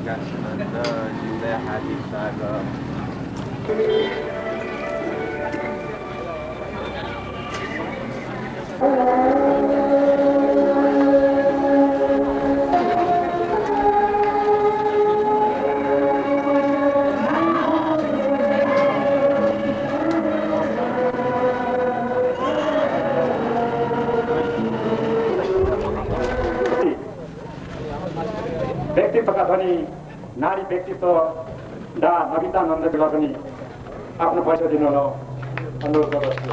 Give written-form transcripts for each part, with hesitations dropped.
प्रकाशनन्द जिउँदै हार्दिक स्वागत। व्यक्तित्वका धनी नारी व्यक्तित्व डा नविता नन्दलाई पनि आफ्नो परिचय दिनु अनुरोध गर्दछु।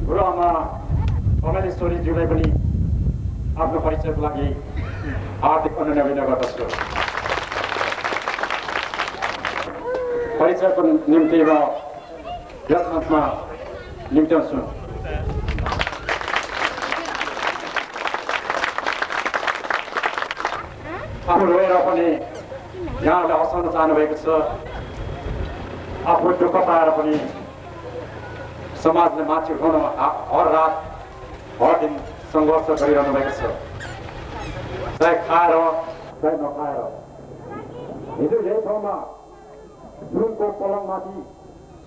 गुरुआमा कमलेश्वरीज्यूलाई पनि आफ्नो परिचयको लागि हार्दिक अनुनय गर्दछु। परिचयको निम्ति र यस मञ्चमा निम्त्याउँछु आफू रोएर पनि यहाँलाई हँसाउन चाहनुभएको छ। आफू दुःख पाएर पनि समाजले माथि उठाउन हर रात हर दिन सङ्घर्ष गरिरहनु भएको छ। चाहे खाएर चाहे नखाएर हिजो यही ठाउँमा जुनको पलङमाथि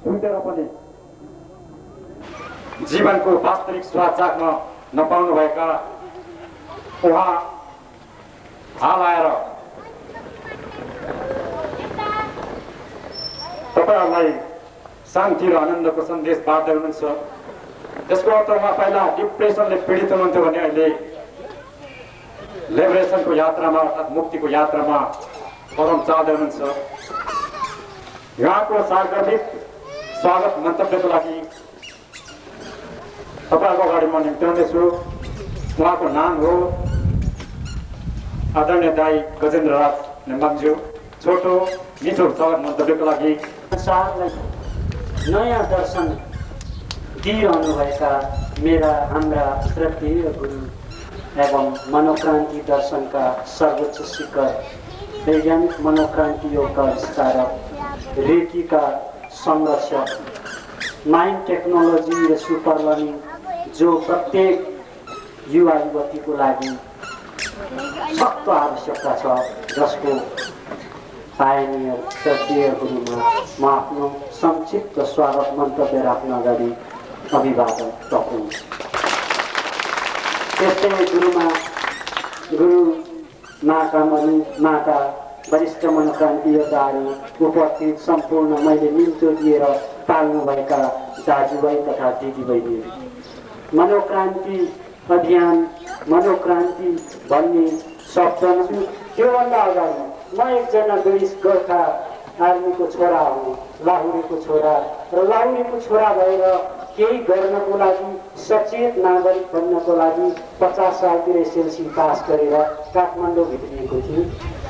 सुतेर पनि जीवनको वास्तविक स्वाद चाख्न नपाउनु भएका उहाँ हाल आएर तपाईहरुलाई शान्ति र आनन्दको सन्देश बाँड्दै हुनुहुन्छ। त्यसको अर्थ उहाँ पहिला डिप्रेसनले पीडित हुनुहुन्थ्यो भने अहिले लिबरेसनको यात्रामा अर्थात् मुक्तिको यात्रामा कदम चाल्दै हुनुहुन्छ। यहाँको सार्वजनिक स्वागत मन्तव्यको लागि तपाईहरुको अगाडि म निम्त्याउँदैछु। उहाँको नाम हो आदरणीय दाई गजेन्द्र राज नेम्बाङज्यू। छोटो मिठो स्वागत मन्तव्यको लागि संसारलाई नयाँ दर्शन दिइरहनुभएका मेरा हाम्रा श्रद्धेय गुरु एवं मनोक्रान्ति दर्शनका सर्वोच्च शिखर वैज्ञानिक मनोक्रान्ति योगका विस्तारक रेकीका संरक्षक माइन्ड टेक्नोलोजी र सुपर लर्निङ जो प्रत्येक युवा युवतीको लागि सख्त आवश्यकता छ, जसको पायनियर श्रद्धेय गुरुमा म आफ्नो संक्षिप्त स्वागत मन्तव्य राख्न अगाडि अभिवादन टक्राउँछु। त्यस्तै गुरु माका वरिष्ठ मनोक्रान्ति योद्धाहरू उपस्थित सम्पूर्ण मैले निम्तो दिएर पाल्नुभएका दाजुभाइ तथा दिदीबहिनीहरू, मनोक्रान्ति अभियान मनोक्रान्ति भन्ने शब्द त्योभन्दा अगाडि म एकजना ब्रिटिस गोर्खा आर्मीको छोरा हुँ, लाहुरेको छोरा र लाहुरेको छोरा भएर केही गर्नको लागि सचेत नागरिक बन्नको लागि 50 सालतिर एसएलसी पास गरेर काठमाडौँ भित्रिएको थिएँ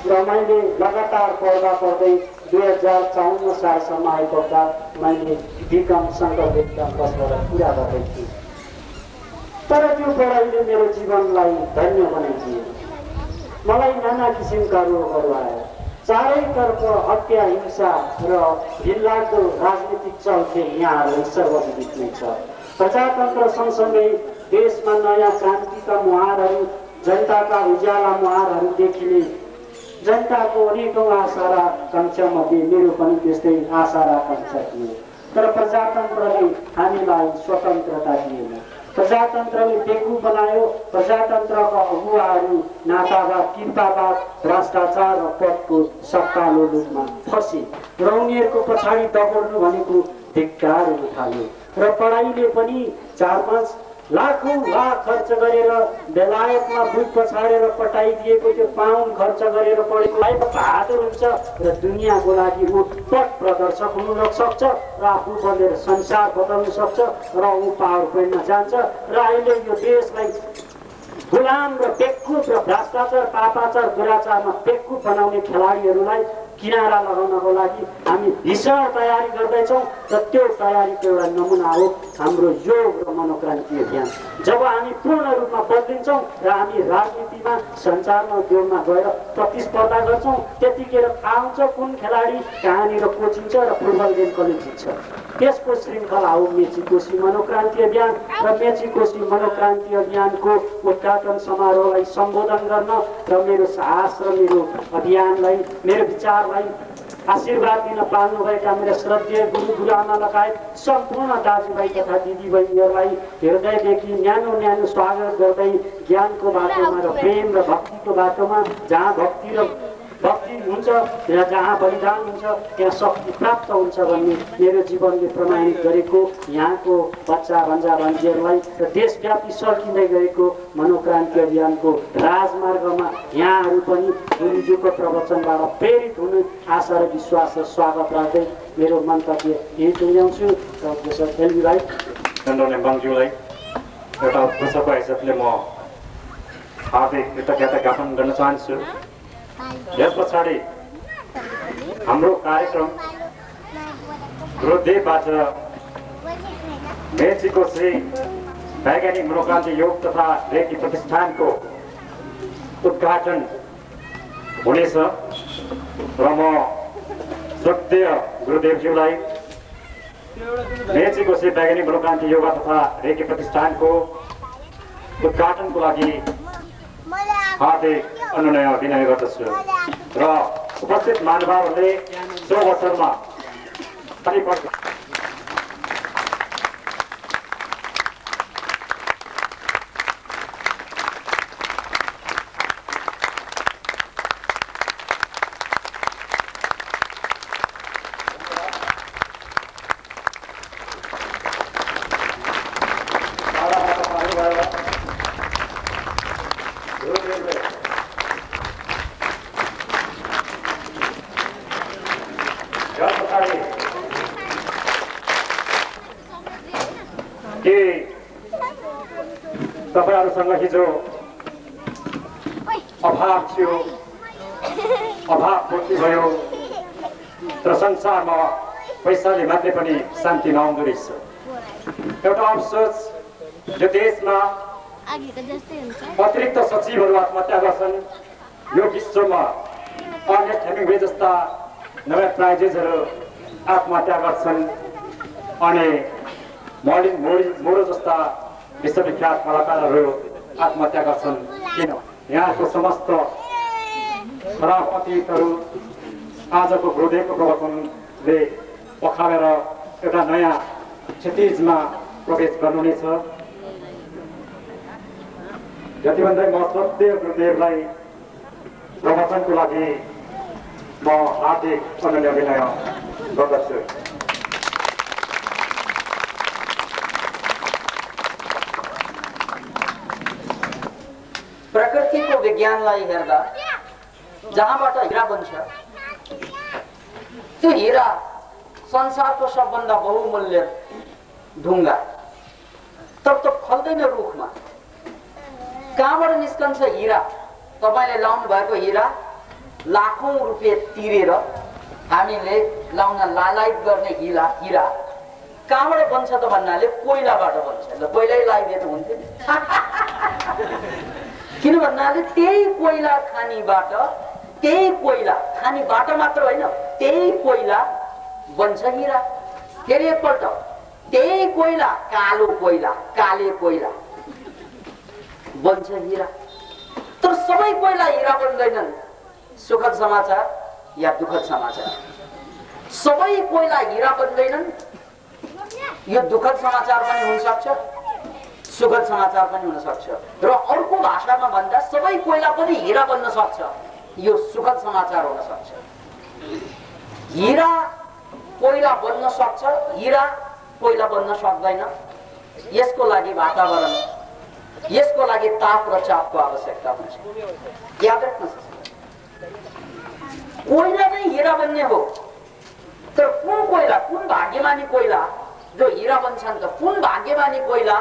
र मैले लगातार पढ्दै 2054 सालसम्म आइपुग्दा मैले बिकम शङ्करदेव क्याम्पसबाट पुरा गर्दै थिएँ। तर त्यो पढाइले मेरो जीवनलाई धन्य बनाइदियो। मलाई नाना किसिमका रोगहरू आयो। चारैतर्फ हत्या हिंसा र घिनलाग्दो राजनीतिक चल्थे यहाँहरू सर्वविदित नै छ। प्रजातन्त्र सँगसँगै देशमा नयाँ क्रान्तिका मुहारहरू, जनताका उज्याला मुहारहरू देखिने, जनताको अनेकौं आशा र आकांक्षामध्ये मेरो पनि त्यस्तै आशा र आकांक्षा थियो। तर प्रजातन्त्रले हामीलाई स्वतन्त्रता दिएन। प्रजातन्त्रले बेकु बनायो। प्रजातन्त्रका अगुवाहरू नातावाद, किर्तावाद, भ्रष्टाचार र पदको सत्तालो लुटमा फसे र उनीहरूको पछाडि दगोर्नु भनेको धिक्कार हुन थाल्यो। र पढाइले पनि 4-5 लाख खर्च गरेर बेलायतमा बुक पछाडेर पठाइदिएको त्यो पाउन्ड खर्च गरेर पढेको बहादुर हुन्छ र दुनियाँको लागि ऊ पथ प्रदर्शक हुन सक्छ र आफू बनेर संसार बदल्न सक्छ र ऊ पावर पोइन्टमा जान्छ। र अहिले यो देशलाई गुलाम र बेकुफ र भ्रष्टाचार, पापाचार, दुराचारमा बेकुफ बनाउने खेलाडीहरूलाई किनारा लगाउनको लागि हामी भीषण तयारी गर्दैछौँ र त्यो तयारीको एउटा नमुना हो हाम्रो योग र मनोक्रान्ति अभियान। जब हामी पूर्ण रूपमा बदलिन्छौँ र हामी राजनीतिमा, सञ्चारमा, उद्योगमा गएर प्रतिस्पर्धा गर्छौँ, त्यतिखेर थाहा हुन्छ कुन खेलाडी कहाँनिर कोचिन्छ र फुटबल गेम कसले जित्छ। त्यसको श्रृङ्खला हो मेची कोशी मनोक्रान्ति अभियान र मेची कोशी मनोक्रान्ति अभियानको उद्घाटन समारोहलाई सम्बोधन गर्न र मेरो साहस र मेरो अभियानलाई मेरो विचारलाई आशीर्वाद दिन पाल्नुभएका मेरा श्रद्धेय गुरु गुरुआमा लगायत सम्पूर्ण दाजुभाइ तथा दिदीबहिनीहरूलाई हृदयदेखि न्यानो न्यानो स्वागत गर्दै ज्ञानको बाटोमा र प्रेम र भक्तिको बाटोमा जहाँ भक्ति हुन्छ र जहाँ बलिदान हुन्छ त्यहाँ शक्ति प्राप्त हुन्छ भन्ने मेरो जीवनले प्रमाणित गरेको यहाँको बच्चा भन्जा भान्जीहरूलाई र देशव्यापी सल्किँदै गएको मनोक्रान्ति अभियानको राजमार्गमा यहाँहरू पनि गुरुज्यूको प्रवचनबाट प्रेरित हुनु आशा र विश्वास र स्वागत राख्दै मेरो मन्तव्य यही टुङ्ग्याउँछु र एलबी भाइ चन्द्र नेम्बाङज्यूलाई एउटा पुस्तकको हैसियतले म हार्दिक कृतज्ञता ज्ञापन गर्न चाहन्छु। यस पछाडि हाम्रो कार्यक्रम गुरुदेवबाट मेचीको श्री वैज्ञानिक मनोक्रान्ति योग तथा रेकी प्रतिष्ठानको उद्घाटन हुनेछ र म श्रद्धेय गुरुदेवज्यूलाई मेचीको श्री वैज्ञानिक मनोक्रान्ति योग तथा रेकी प्रतिष्ठानको उद्घाटनको लागि हार्दिक अनुनय विनय गर्दछु र उपस्थित महानुभावहरूले सो अवसरमा तपाईहरुसँग हिजो अभाव थियो, अभाव पूर्ति भयो र संसारमा पैसाले मात्रै पनि शान्ति नआउँदो रहेछ। एउटा अफसोस यो देशमा अतिरिक्त सचिवहरू आत्महत्या गर्छन्। यो विश्वमा अर्नेस्ट हेमिङ्वे जस्ता नोबेल प्राइजेसहरू आत्महत्या गर्छन् अनि मर्लिन मोरो जस्ता विश्वविख्यात कलाकारहरू आत्महत्या गर्छन्। किन? यहाँको समस्त खराब अतीतहरू आजको गुरुदेवको प्रवचनले पखालेर एउटा नयाँ क्षितिजमा प्रवेश गर्नुहुनेछ। जति भन्दै म श्रद्धेय गुरुदेवलाई प्रवचनको लागि म हार्दिक अनुनय विनय गर्दछु। प्रकृतिको विज्ञानलाई हेर्दा जहाँबाट हिरा बन्छ त्यो हिरा संसारको सबभन्दा बहुमूल्य ढुङ्गा तर त फल्दैन रुखमा। कहाँबाट निस्कन्छ हिरा? तपाईले लाउनु भएको हिरा लाखौं रुपियाँ तिरेर हामीले लाउन लालायत गर्ने हिरा कहाँबाट बन्छ त भन्नाले कोइलाबाट बन्छ। ल कोइलै लगाइदिए त हुन्थ्यो नि। किन भन्नाले त्यही कोइला खानीबाट, त्यही कोइला खानीबाट मात्र होइन, त्यही कोइला बन्छ हिरा। फेरि एकपल्ट त्यही कोइला, कालो कोइला, काले कोइला बन्छ हिरा। तर सबै कोइला हिरा बन्दैनन्। सुखद समाचार या दुखद समाचार? सबै कोइला हिरा बन्दैनन्। यो दुखद समाचार पनि हुन सक्छ, सुखद समाचार पनि हुन सक्छ र अर्को भाषामा भन्दा सबै कोइला पनि हिरा बन्न सक्छ। यो सुखद समाचार हुन सक्छ। हिरा कोइला बन्न सक्छ, हिरा कोइला बन्न सक्दैन। यसको लागि वातावरण, यसको लागि ताप र चापको आवश्यकता हुन्छ। याद राख्नुहोस्, कोइला नै हिरा बन्ने हो। तर कुन कोइला, कुन भाग्यमानी कोइला जो हिरा बन्छन् त? कुन भाग्यमानी कोइला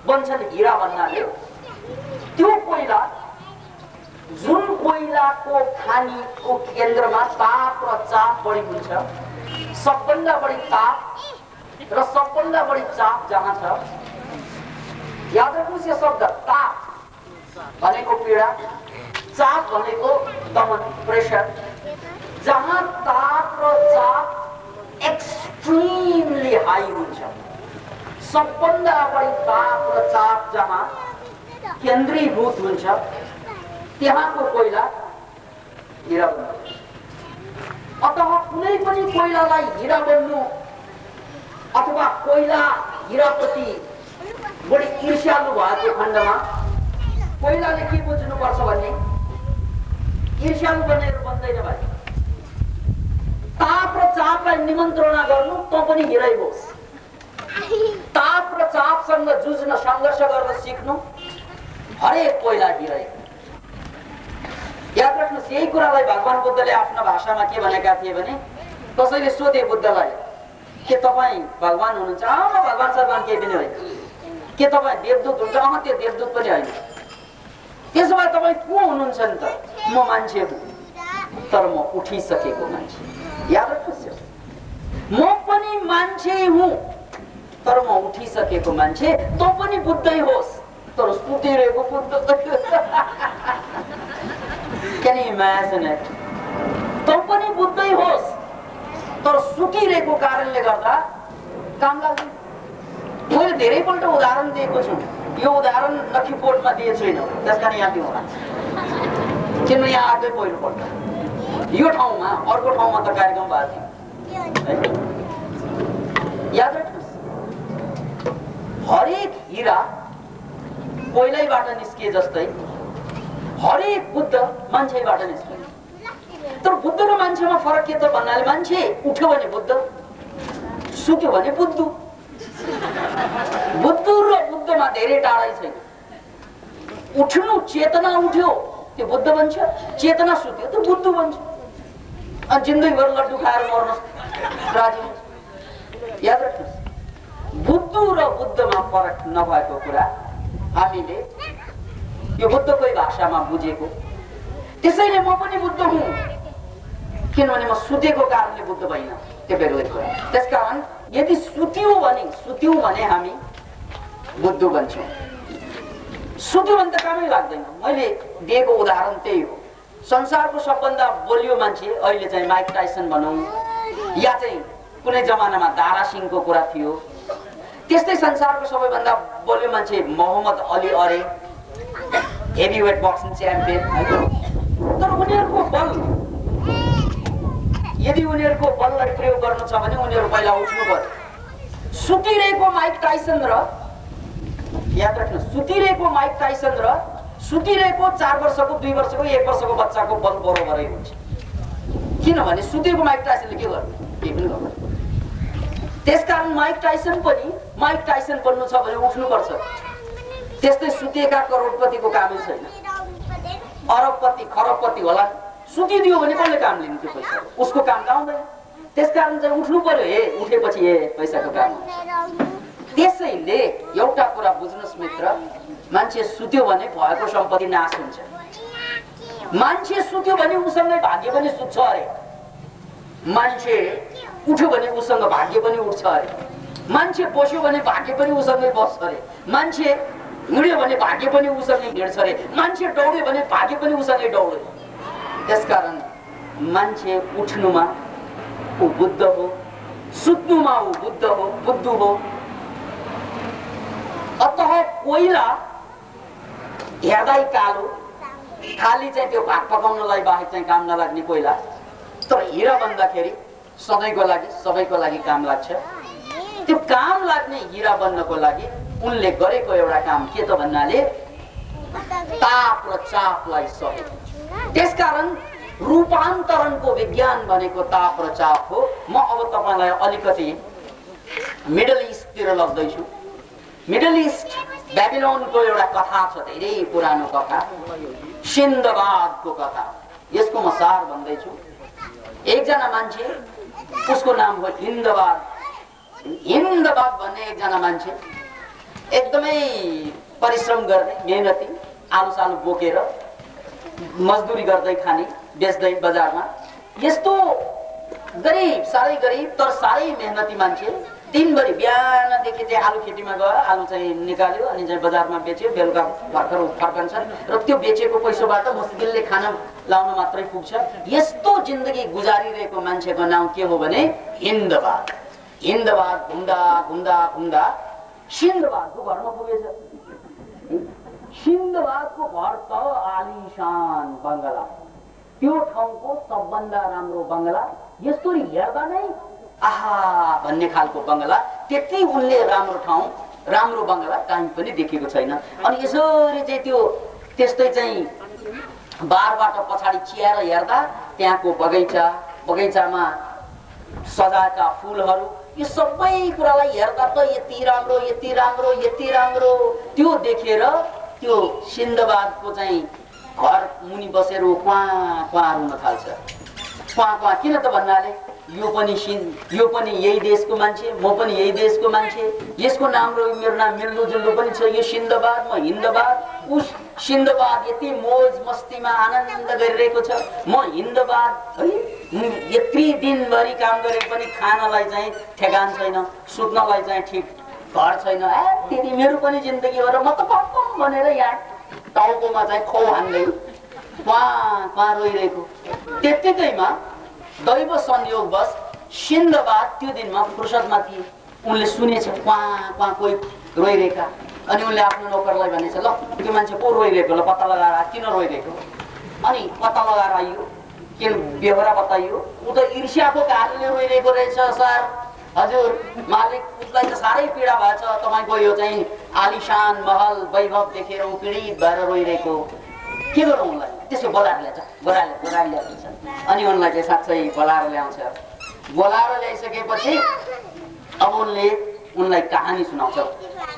बन्छन् हिरा भन्नाले? त्यो कोइला जुन कोइलाको खानीको केन्द्रमा ताप र चाप बढी हुन्छ, सबभन्दा बढी ताप र सबभन्दा बढी चाप जहाँ छ, याद राख्नुहोस् यो शब्द, ताप भनेको पीडा, चाप भनेको दमन, प्रेसर। जहाँ ताप र चाप एक्सट्रिमली हाई हुन्छ। सबभन्दा बढी ताप र चाप जहाँ केन्द्रीभूत हुन्छ त्यहाँको कोइला हिरा बन्छ। अतः कुनै पनि कोइलालाई हिरा बन्नु अथवा कोइला हिराप्रति बढी ईर्ष्यालु भएको खण्डमा कोइलाले के बुझ्नुपर्छ भने ईर्ष्यालु बनेर बन्दैन भाइ। ताप र चापलाई निमन्त्रणा गर्नु त पनि हिरै होस्। ताप र चापसँग जुझ्न सङ्घर्ष गर्न सिक्नु हरेक कोइला हिरै। याद राख्नुहोस्, यही कुरालाई भगवान बुद्धले आफ्नो भाषामा के भनेका थिए भने कसैले सोधे बुद्धलाई के तपाईँ भगवान हुनुहुन्छ? म भगवान सरवान केही पनि होइन। के तपाईँ देवदूत हुन्छ? त्यो देवदूत पनि होइन। त्यसो भए तपाईँ को हुनुहुन्छ नि त? म मान्छे हुँ, तर म उठिसकेको मान्छे। याद राख्नुहोस्, म पनि मान्छे हुँ तर म उठिसकेको मान्छे। तँ पनि बुद्धै होस् तर सुतिरहेको Buddha. Can you imagine it? तँ पनि बुद्धै होस् तर सुतिरहेको कारणले गर्दा काम लाग्दैन। मैले धेरैपल्ट उदाहरण दिएको छु। यो उदाहरण लक्ष्मीपोर्टमा दिएको छुइनँ, त्यस कारण यहाँ दिउँ होला। किन यहाँ आएकै पहिलोपल्ट यो ठाउँमा, अर्को ठाउँमा त कार्यक्रम भएको थियो। याद राख्नुहोस्, हरेक हिरा कोइलाबाट निस्किए जस्तै हरेक बुद्ध मान्छेबाट निस्किए। तर बुद्ध र मान्छेमा फरक के त भन्नाले मान्छे उठ्यो भने बुद्ध, सुत्यो भने बुद्धु। बुद्धु र बुद्धमा धेरै टाढै छैन। उठ्नु चेतना उठ्यो त्यो बुद्ध बन्छ, चेतना सुत्यो त्यो बुद्धु बन्छ। अनि जिन्दगीभर लड्डु खाएर मर्न राजी हुन्छ। याद राख्नुहोस्, बुद्धु र बुद्धमा फरक नभएको कुरा हामीले यो बुद्धकै भाषामा बुझेको। त्यसैले म पनि बुद्ध हुँ किनभने म सुतेको कारणले बुद्ध भइन, त्यो बेग्लै कुरा। त्यसकारण यदि सुत्यौँ भने हामी बुद्ध बन्छौँ। सुत्यो भने त कामै लाग्दैन। मैले दिएको उदाहरण त्यही हो। संसारको सबभन्दा बलियो मान्छे अहिले चाहिँ माइक टाइसन भनौँ या चाहिँ कुनै जमानामा दारा सिंहको कुरा थियो, त्यस्तै संसारको सबैभन्दा बलियो मान्छे मोहम्मद अली अरे, हेभीवेट बक्सिङ च्याम्पियन। तर उनीहरूको बल, यदि उनीहरूको बललाई प्रयोग गर्नु छ भने उनीहरू पहिला उठ्नु पर्यो। सुतिरहेको माइक टाइसन र, याद राख्नु, सुतिरहेको माइक टाइसन र सुतिरहेको 4 वर्षको 2 वर्षको 1 वर्षको बच्चाको बल बरोबरै हुन्छ। किनभने सुतेको माइक टाइसनले के गर्नु? केही पनि गर्दैन। त्यसकारण माइक टाइसन पनि माइक टाइसन बन्नु छ भने उठ्नुपर्छ। त्यस्तै सुतेका करोडपतिको कामै छैन। अरबपति खरबपति होला, सुतिदियो भने कसले काम लिनु त्यो पैसा? उसको काम गाउँदैन। त्यसकारण चाहिँ उठ्नु पर्यो। उठेपछि पैसाको काम हुन्छ। त्यसैले एउटा कुरा बुझ्नुहोस् मित्र, मान्छे सुत्यो भने भएको सम्पत्ति नाश हुन्छ। मान्छे सुत्यो भने उसँगै भाग्य पनि सुत्छ अरे। मान्छे उठ्यो भने उसँग भाग्य पनि उठ्छ अरे। मान्छे बस्यो भने भाग्य पनि उसँगै बस्छ अरे। मान्छे हिँड्यो भने भाग्य पनि उसँगै हिँड्छ अरे। मान्छे दौड्यो भने भाग्य पनि उसँगै दौड्यो। त्यसकारण मान्छे उठ्नुमा ऊ बुद्ध हो, सुत्नुमा ऊ बुद्ध हो, बुद्धु हो। अतः कोइला हेर्दै कालो, खाली चाहिँ त्यो भात पकाउनलाई बाहेक चाहिँ काम नलाग्ने कोइला, तर हिरा बन्दाखेरि सधैँको लागि सबैको लागि काम लाग्छ। त्यो काम लाग्ने हिरा बन्नको लागि उनले गरेको एउटा काम के त भन्नाले ताप र चापलाई सहे। त्यसकारण रूपान्तरणको विज्ञान भनेको ताप र चाप हो। म अब तपाईलाई अलिकति मिडल इस्टतिर लग्दैछु। मिडल इस्ट बेबिलोनको एउटा कथा छ, धेरै पुरानो कथा, सिन्धबादको कथा। यसको म सार भन्दैछु। एकजना मान्छे, उसको नाम हो हिन्दबाद। हिन्दबाद भन्ने एकजना मान्छे एकदमै परिश्रम गर्ने, मेहनती, आलु सालु बोकेर मजदुरी गर्दै खाने, बेच्दै बजारमा। यस्तो गरिब, साह्रै गरिब तर साह्रै मेहनती मान्छे। दिनभरि बिहानदेखि चाहिँ आलु खेतीमा गयो, आलु चाहिँ निकाल्यो अनि चाहिँ बजारमा बेच्यो, बेलुका भर्खर फर्कन्छ र त्यो बेचेको पैसाबाट मुस्किलले खाना लाउन मात्रै पुग्छ। यस्तो जिन्दगी गुजारिरहेको मान्छेको नाम के हो भने हिन्दबाद। हिन्दबाद घुम्दा घुम्दा घुम्दा सिन्धबादको घरमा पुगेछ। सिन्धबादको घर त आलिशान बंगला, त्यो ठाउँको सबभन्दा राम्रो बंगला, यस्तो हेर्दा नै आहा भन्ने खालको बंगला। त्यति उनले राम्रो ठाउँ राम्रो बंगला कहीँ पनि देखेको छैन। अनि यसरी चाहिँ त्यो त्यस्तै चाहिँ बारबाट पछाडि चियाएर हेर्दा त्यहाँको बगैँचा, बगैँचामा सजाएका फुलहरू, यो सबै कुरालाई हेर्दा त यति राम्रो यति राम्रो यति राम्रो। त्यो देखेर त्यो सिन्धबादको चाहिँ घर मुनि बसेर क्वा क्वा रुन थाल्छ। क्वा क्वा किन त भन्नाले यो पनि यही देशको मान्छे, म पनि यही देशको मान्छे, यसको नाम र मेरो नाम मिल्दोजुल्दो पनि छ। यो सिन्धबाद, म हिन्दबाद, उस सिन्धबाद यति मोज मस्तीमा आनन्द गरिरहेको छ, म हिन्दबाद है। यति दिनभरि काम गरे पनि खानलाई चाहिँ ठेगान छैन, सुत्नलाई चाहिँ ठिक घर छैन। त्यति मेरो पनि जिन्दगी हो र म त पक्कम भनेर यहाँ टाउकोमा चाहिँ खौ हान्दै क्वा क्वा रोइरहेको। त्यत्तिकैमा दैव संयोगवश सिन्धबाद त्यो दिनमा फुर्सदमा थिए। उनले सुनेछ क्वा क्वा कोही रोइरहेका। अनि उनले आफ्नो नोकरलाई भनेछ, ल त्यो मान्छे को रोइरहेको, ल पत्ता लगाएर किन रोइरहेको। अनि पत्ता लगाएर आइयो, किन बेहोरा बताइयो। ऊ त ईर्ष्याको कारणले रोइरहेको रहेछ सर। हजुर मालिक, उसलाई त साह्रै पीडा भएछ, तपाईँको यो चाहिँ आलिशान महल वैभव देखेर ऊ पीडित भएर रोइरहेको। के गरौँ उनलाई? त्यसो बोलाएर ल्याउँछ, बोलाएर ल्याइदिन्छ। अनि उनलाई चाहिँ साँच्चै बोलाएर ल्याउँछ। बोलाएर ल्याइसकेपछि अब उनलाई कहानी सुनाउँछ।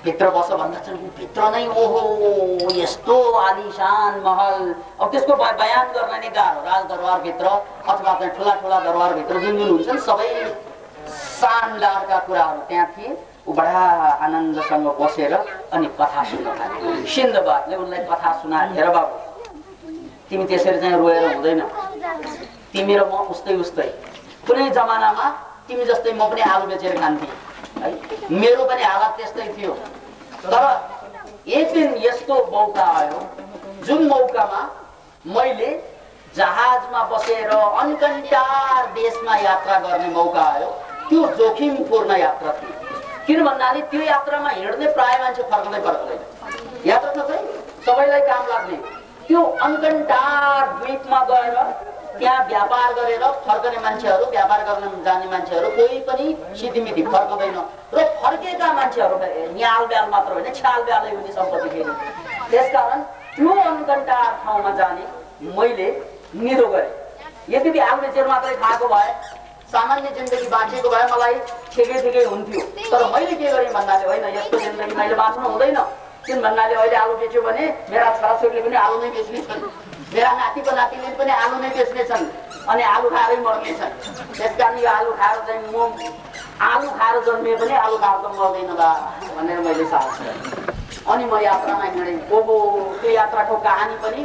भित्र बस भन्दा चाहिँ भित्र नै ओहो यस्तो आलिशान महल। अब त्यसको बयान गर्न नै गाह्रो। राजदरबारभित्र अथवा चाहिँ ठुला ठुला दरबारभित्र जुन जुन हुन्छन् सबै शानदारका कुराहरू त्यहाँ थिए। ऊ बडा आनन्दसँग बसेर अनि कथा सुन्न थाले। सिन्धबादले उनलाई कथा सुनाए, हेर बाबु तिमी त्यसरी चाहिँ रोएर हुँदैन, तिमी र म उस्तै उस्तै। कुनै जमानामा तिमी जस्तै म पनि आलु बेचेर खान्थे है, मेरो पनि हालत त्यस्तै थियो। तर एक दिन यस्तो मौका आयो जुन मौकामा मैले जहाजमा बसेर अनकन्टार देशमा यात्रा गर्ने मौका आयो। त्यो जोखिमपूर्ण यात्रा थियो। किन भन्नाले त्यो यात्रामा हिँड्ने प्राय मान्छे फर्कँदैन। यात्रा त चाहिँ सबैलाई काम लाग्ने। त्यो अनकन्टार द्वीपमा गएर त्यहाँ व्यापार गरेर फर्कने मान्छेहरू, व्यापार गर्न जाने मान्छेहरू कोही पनि सिद्धिमिद्धि फर्कँदैन। र फर्केका मान्छेहरू न्याल ब्याल मात्र होइन, छ्याल ब्यालै हुने सम्पत्ति फेरि। त्यसकारण त्यो अनकन्टार ठाउँमा जाने मैले निधो गरेँ। यद्यपि आलु बेचेर मात्रै खाएको भए, सामान्य जिन्दगी बाँचेको भए मलाई ठिकै हुन्थ्यो। तर मैले के गरेँ भन्नाले होइन, यस्तो जिन्दगी मैले बाँच्नु हुँदैन। किन भन्नाले अहिले आलु बेच्यो भने मेरा छोराछोरीले पनि आलु नै बेच्ने छन्, मेरा नातिको नातिले पनि आलु नै बेच्ने छन्, अनि आलु खाएरै मर्ने छन्। त्यसकारण यो आलु खाएर चाहिँ म आलु खाएर जन्मिए पनि आलु खाएर त मर्दैन बा भनेर मैले साहस गरेँ। अनि म यात्रामा हिँडेँ। ओहो त्यो यात्राको कहानी पनि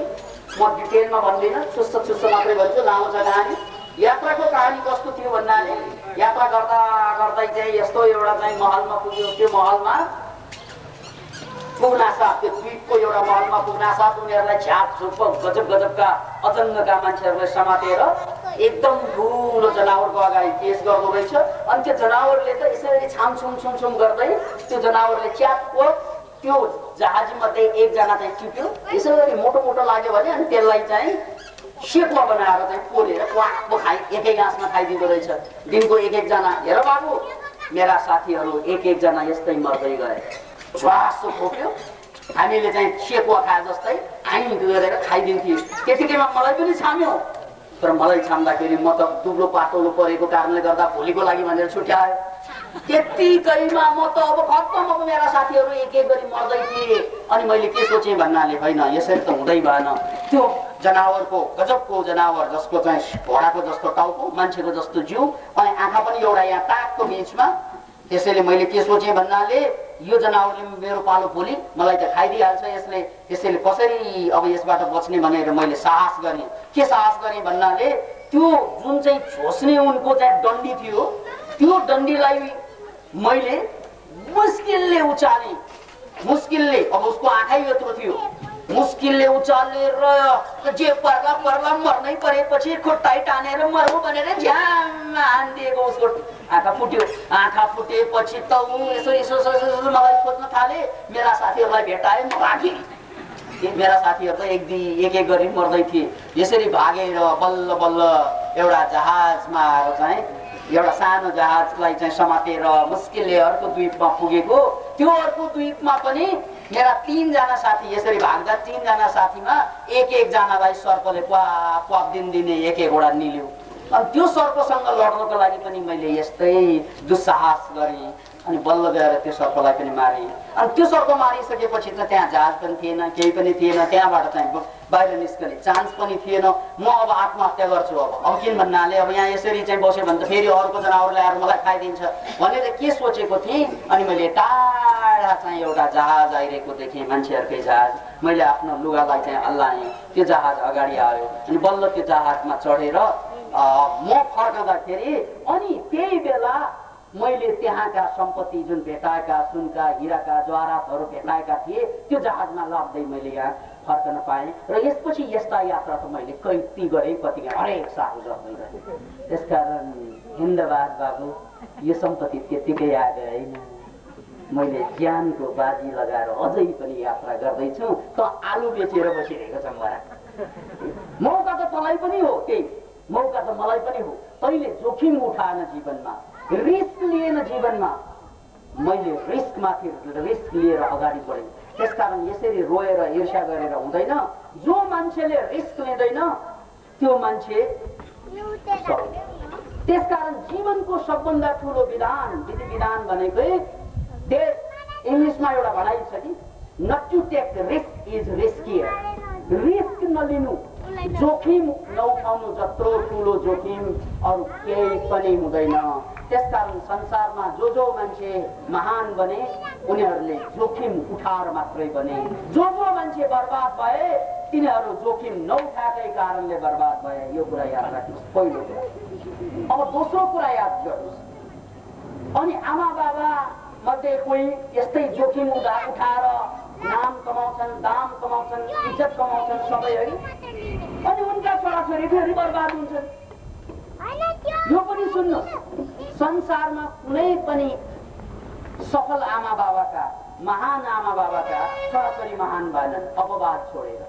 म डिटेलमा भन्दिनँ, छुस्स मात्रै भन्छु, लामो छ कहानी। यात्राको कहानी कस्तो थियो भन्नाले यात्रा गर्दा गर्दै चाहिँ यस्तो एउटा चाहिँ महलमा पुग्यो। त्यो महलमा पुग्नासाथ, त्यो द्वीपको एउटा महलमा पुग्नासाथ उनीहरूलाई छ्यापछुप गजबका अचङ्गका मान्छेहरूलाई समातेर एकदम ठुलो जनावरको अगाडि पेश गर्दो रहेछ। अनि त्यो जनावरले त यसरी छामछुम गर्दै त्यो जनावरले च्याप्प त्यो जहाज मध्ये एकजना चाहिँ टिप्यो। यसरी मोटो लाग्यो भने अनि त्यसलाई चाहिँ सेकुवा बनाएर चाहिँ पोलेर क्वाक्को एकै गाँसमा खाइदिँदो रहेछ। दिनको एक जना। हेर बाबु मेरा साथीहरू एक जना यस्तै मर्दै गए। श्वासो खोप्यो, हामीले चाहिँ सेकुवा खाए जस्तै हामी गरेर खाइदिन्थ्यौँ। त्यतिकैमा मलाई पनि छाम्यो। तर मलाई छाम्दाखेरि म त दुब्लो पातलो परेको कारणले गर्दा भोलिको लागि भनेर छुट्यायो। त्यतिकैमा म त अब खत्तम। अब मेरा साथीहरू एक गरी मर्दै थिए। अनि मैले के सोचेँ भन्नाले होइन यसरी त हुँदै भएन। त्यो जनावरको गजबको जनावर जसको चाहिँ घोडाको जस्तो टाउको, मान्छेको जस्तो जिउ, अनि आँखा पनि एउटा यहाँ ताकको बिचमा। त्यसैले मैले के सोचेँ भन्नाले यो जनावरले मेरो पालो भोलि मलाई त खाइदिइहाल्छ यसले। त्यसैले कसरी अब यसबाट बच्ने भनेर मैले साहस गरेँ। के साहस गरेँ भन्नाले त्यो जुन चाहिँ झोस्ने उनको चाहिँ डन्डी थियो, त्यो डन्डीलाई मैले मुस्किलले उचालेँ। मुस्किलले, अब उसको आँखै यत्रो थियो, मुस्किलले उचालेर जे पर्ला मर्नै परेपछि खुट्टाइ टानेर मरौँ भनेर झ्याम जहाजमा हानिदिएको उसको आँखा फुट्यो। आँखा फुटेपछि त ऊ यसो यसो यसो मलाई खोज्न थाले। मेरा साथीहरूलाई भेटाए, म भागेँ। मेरा साथीहरू त एक गरी मर्दै थिए। यसरी भागेर बल्ल बल्ल एउटा जहाजमा आएर चाहिँ एउटा सानो जहाजलाई चाहिँ समातेर मुस्किलले अर्को द्वीपमा पुगेको। त्यो अर्को द्वीपमा पनि मेरा 3 जना साथी यसरी भाग्दा 3 जना साथीमा एक जनालाई सर्पले क्वाप क्वाप दिने एक-एकवटा निल्यो। अनि त्यो सर्पसँग लड्नको लागि पनि मैले यस्तै दुस्साहस गरेँ। अनि बल्ल गएर त्यो सर्पलाई पनि मारेँ। अनि त्यो सर्प मारिसकेपछि त त्यहाँ जहाज पनि थिएन, केही पनि थिएन। त्यहाँबाट चाहिँ बाहिर निस्कने चान्स पनि थिएन। म अब आत्महत्या गर्छु। अब किन भन्नाले अब यहाँ यसरी चाहिँ बस्यो भने त फेरि अर्को जनावरले आएर मलाई खाइदिन्छ भनेर के सोचेको थिएँ। अनि मैले टाढा चाहिँ एउटा जहाज आइरहेको देखेँ, मान्छेहरूकै जहाज। मैले आफ्नो लुगालाई चाहिँ हल्लाएँ, त्यो जहाज अगाडि आयो। अनि बल्ल त्यो जहाजमा चढेर म फर्कँदाखेरि अनि त्यही बेला मैले त्यहाँका सम्पत्ति जुन भेटाएका सुनका हिराका जवाहरातहरू भेटाएका थिए त्यो जहाजमा लाग्दै मैले यहाँ फर्कन पाएँ। र यसपछि यस्ता यात्रा त मैले कति गरेँ, कति हरेक साल गर्दै गरेँ। त्यसकारण हिन्दबाद बाबु, यो सम्पत्ति त्यत्तिकै आएको होइन। मैले ज्यानको बाजी लगाएर अझै पनि यात्रा गर्दैछु। त आलु बेचेर बसिरहेको छ मरा। मौका त तँलाई पनि हो, त्यही मौका त मलाई पनि हो। तैँले जोखिम उठाएन जीवनमा, रिस्क लिएन जीवनमा। मैले रिस्क लिएर अगाडि बढेँ। त्यसकारण यसरी रोएर ईर्ष्या गरेर हुँदैन। जो मान्छेले रिस्क लिँदैन त्यो मान्छे। त्यसकारण जीवनको सबभन्दा ठुलो विधान विधि विधान भनेकै इङ्ग्लिसमा एउटा भनाइ छ कि not to take risk is riskier. Risk नलिनु, जोखिम नउठाउनु जत्रो ठुलो जोखिम अरू केही पनि हुँदैन। त्यसकारण संसारमा जो मान्छे महान बने उनीहरूले जोखिम उठाएर मात्रै बने। जो मान्छे बर्बाद भए तिनीहरू जोखिम नउठाएकै कारणले बर्बाद भए। यो कुरा याद राख्नुहोस् पहिलो कुरा। अब दोस्रो कुरा याद गर्नुहोस्। अनि आमा बाबा मध्ये कोही यस्तै जोखिम उठाएर नाम कमाउँछन्, दाम कमाउँछन्, इज्जत कमाउँछन् सबै है। अनि उनका छोराछोरी फेरि बर्बाद हुन्छन्। यो पनि सुन्नुहोस्, संसारमा कुनै पनि सफल आमा बाबाका, महान आमा बाबाका छोराछोरी महान भएनन् अपवाद छोडेर।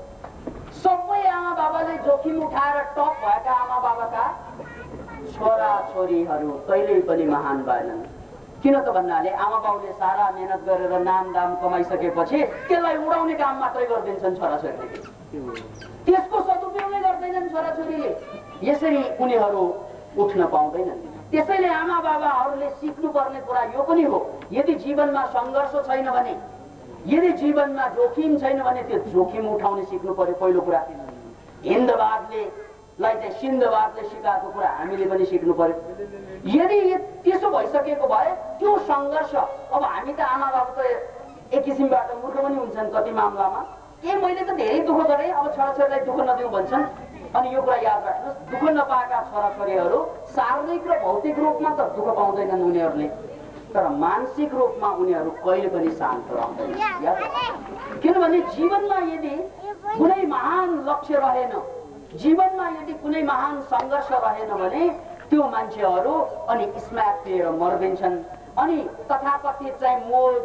सबै आमा बाबाले जोखिम उठाएर टप भएका आमा बाबाका छोराछोरीहरू कहिल्यै पनि महान भएनन्। किन त भन्नाले आमा बाउले सारा मेहनत गरेर नाम दाम कमाइसकेपछि त्यसलाई उडाउने काम मात्रै गरिदिन्छन् छोराछोरीले। त्यसको सदुपयोगै गर्दैनन् छोराछोरीले। यसरी उनीहरू उठ्न पाउँदैनन्। त्यसैले आमा बाबाहरूले सिक्नुपर्ने कुरा यो पनि हो, यदि जीवनमा सङ्घर्ष छैन भने, यदि जीवनमा जोखिम छैन भने त्यो जोखिम उठाउने सिक्नु पर्यो पहिलो कुरा। हिन्दवादले सिन्धवादले सिकाएको कुरा हामीले पनि सिक्नु पर्यो। यदि त्यसो भइसकेको भए त्यो सङ्घर्ष, अब हामी त आमा बाबा त एक किसिमबाट मूर्ख पनि हुन्छन् कति मामलामा। मैले त धेरै दुःख गरेँ, अब छोराछोरीलाई दुःख नदिउँ भन्छन्। अनि यो कुरा याद राख्नुहोस्, दुःख नपाएका छोराछोरीहरू शारीरिक र भौतिक रूपमा त दुःख पाउँदैनन् उनीहरूले, तर मानसिक रूपमा उनीहरू कहिले पनि शान्त रहँदैन। किनभने जीवनमा यदि कुनै महान लक्ष्य रहेन, जीवनमा यदि कुनै महान सङ्घर्ष रहेन भने त्यो मान्छेहरू अनि स्म्याक दिएर मर्दिन्छन्। अनि तथाकथित चाहिँ मोज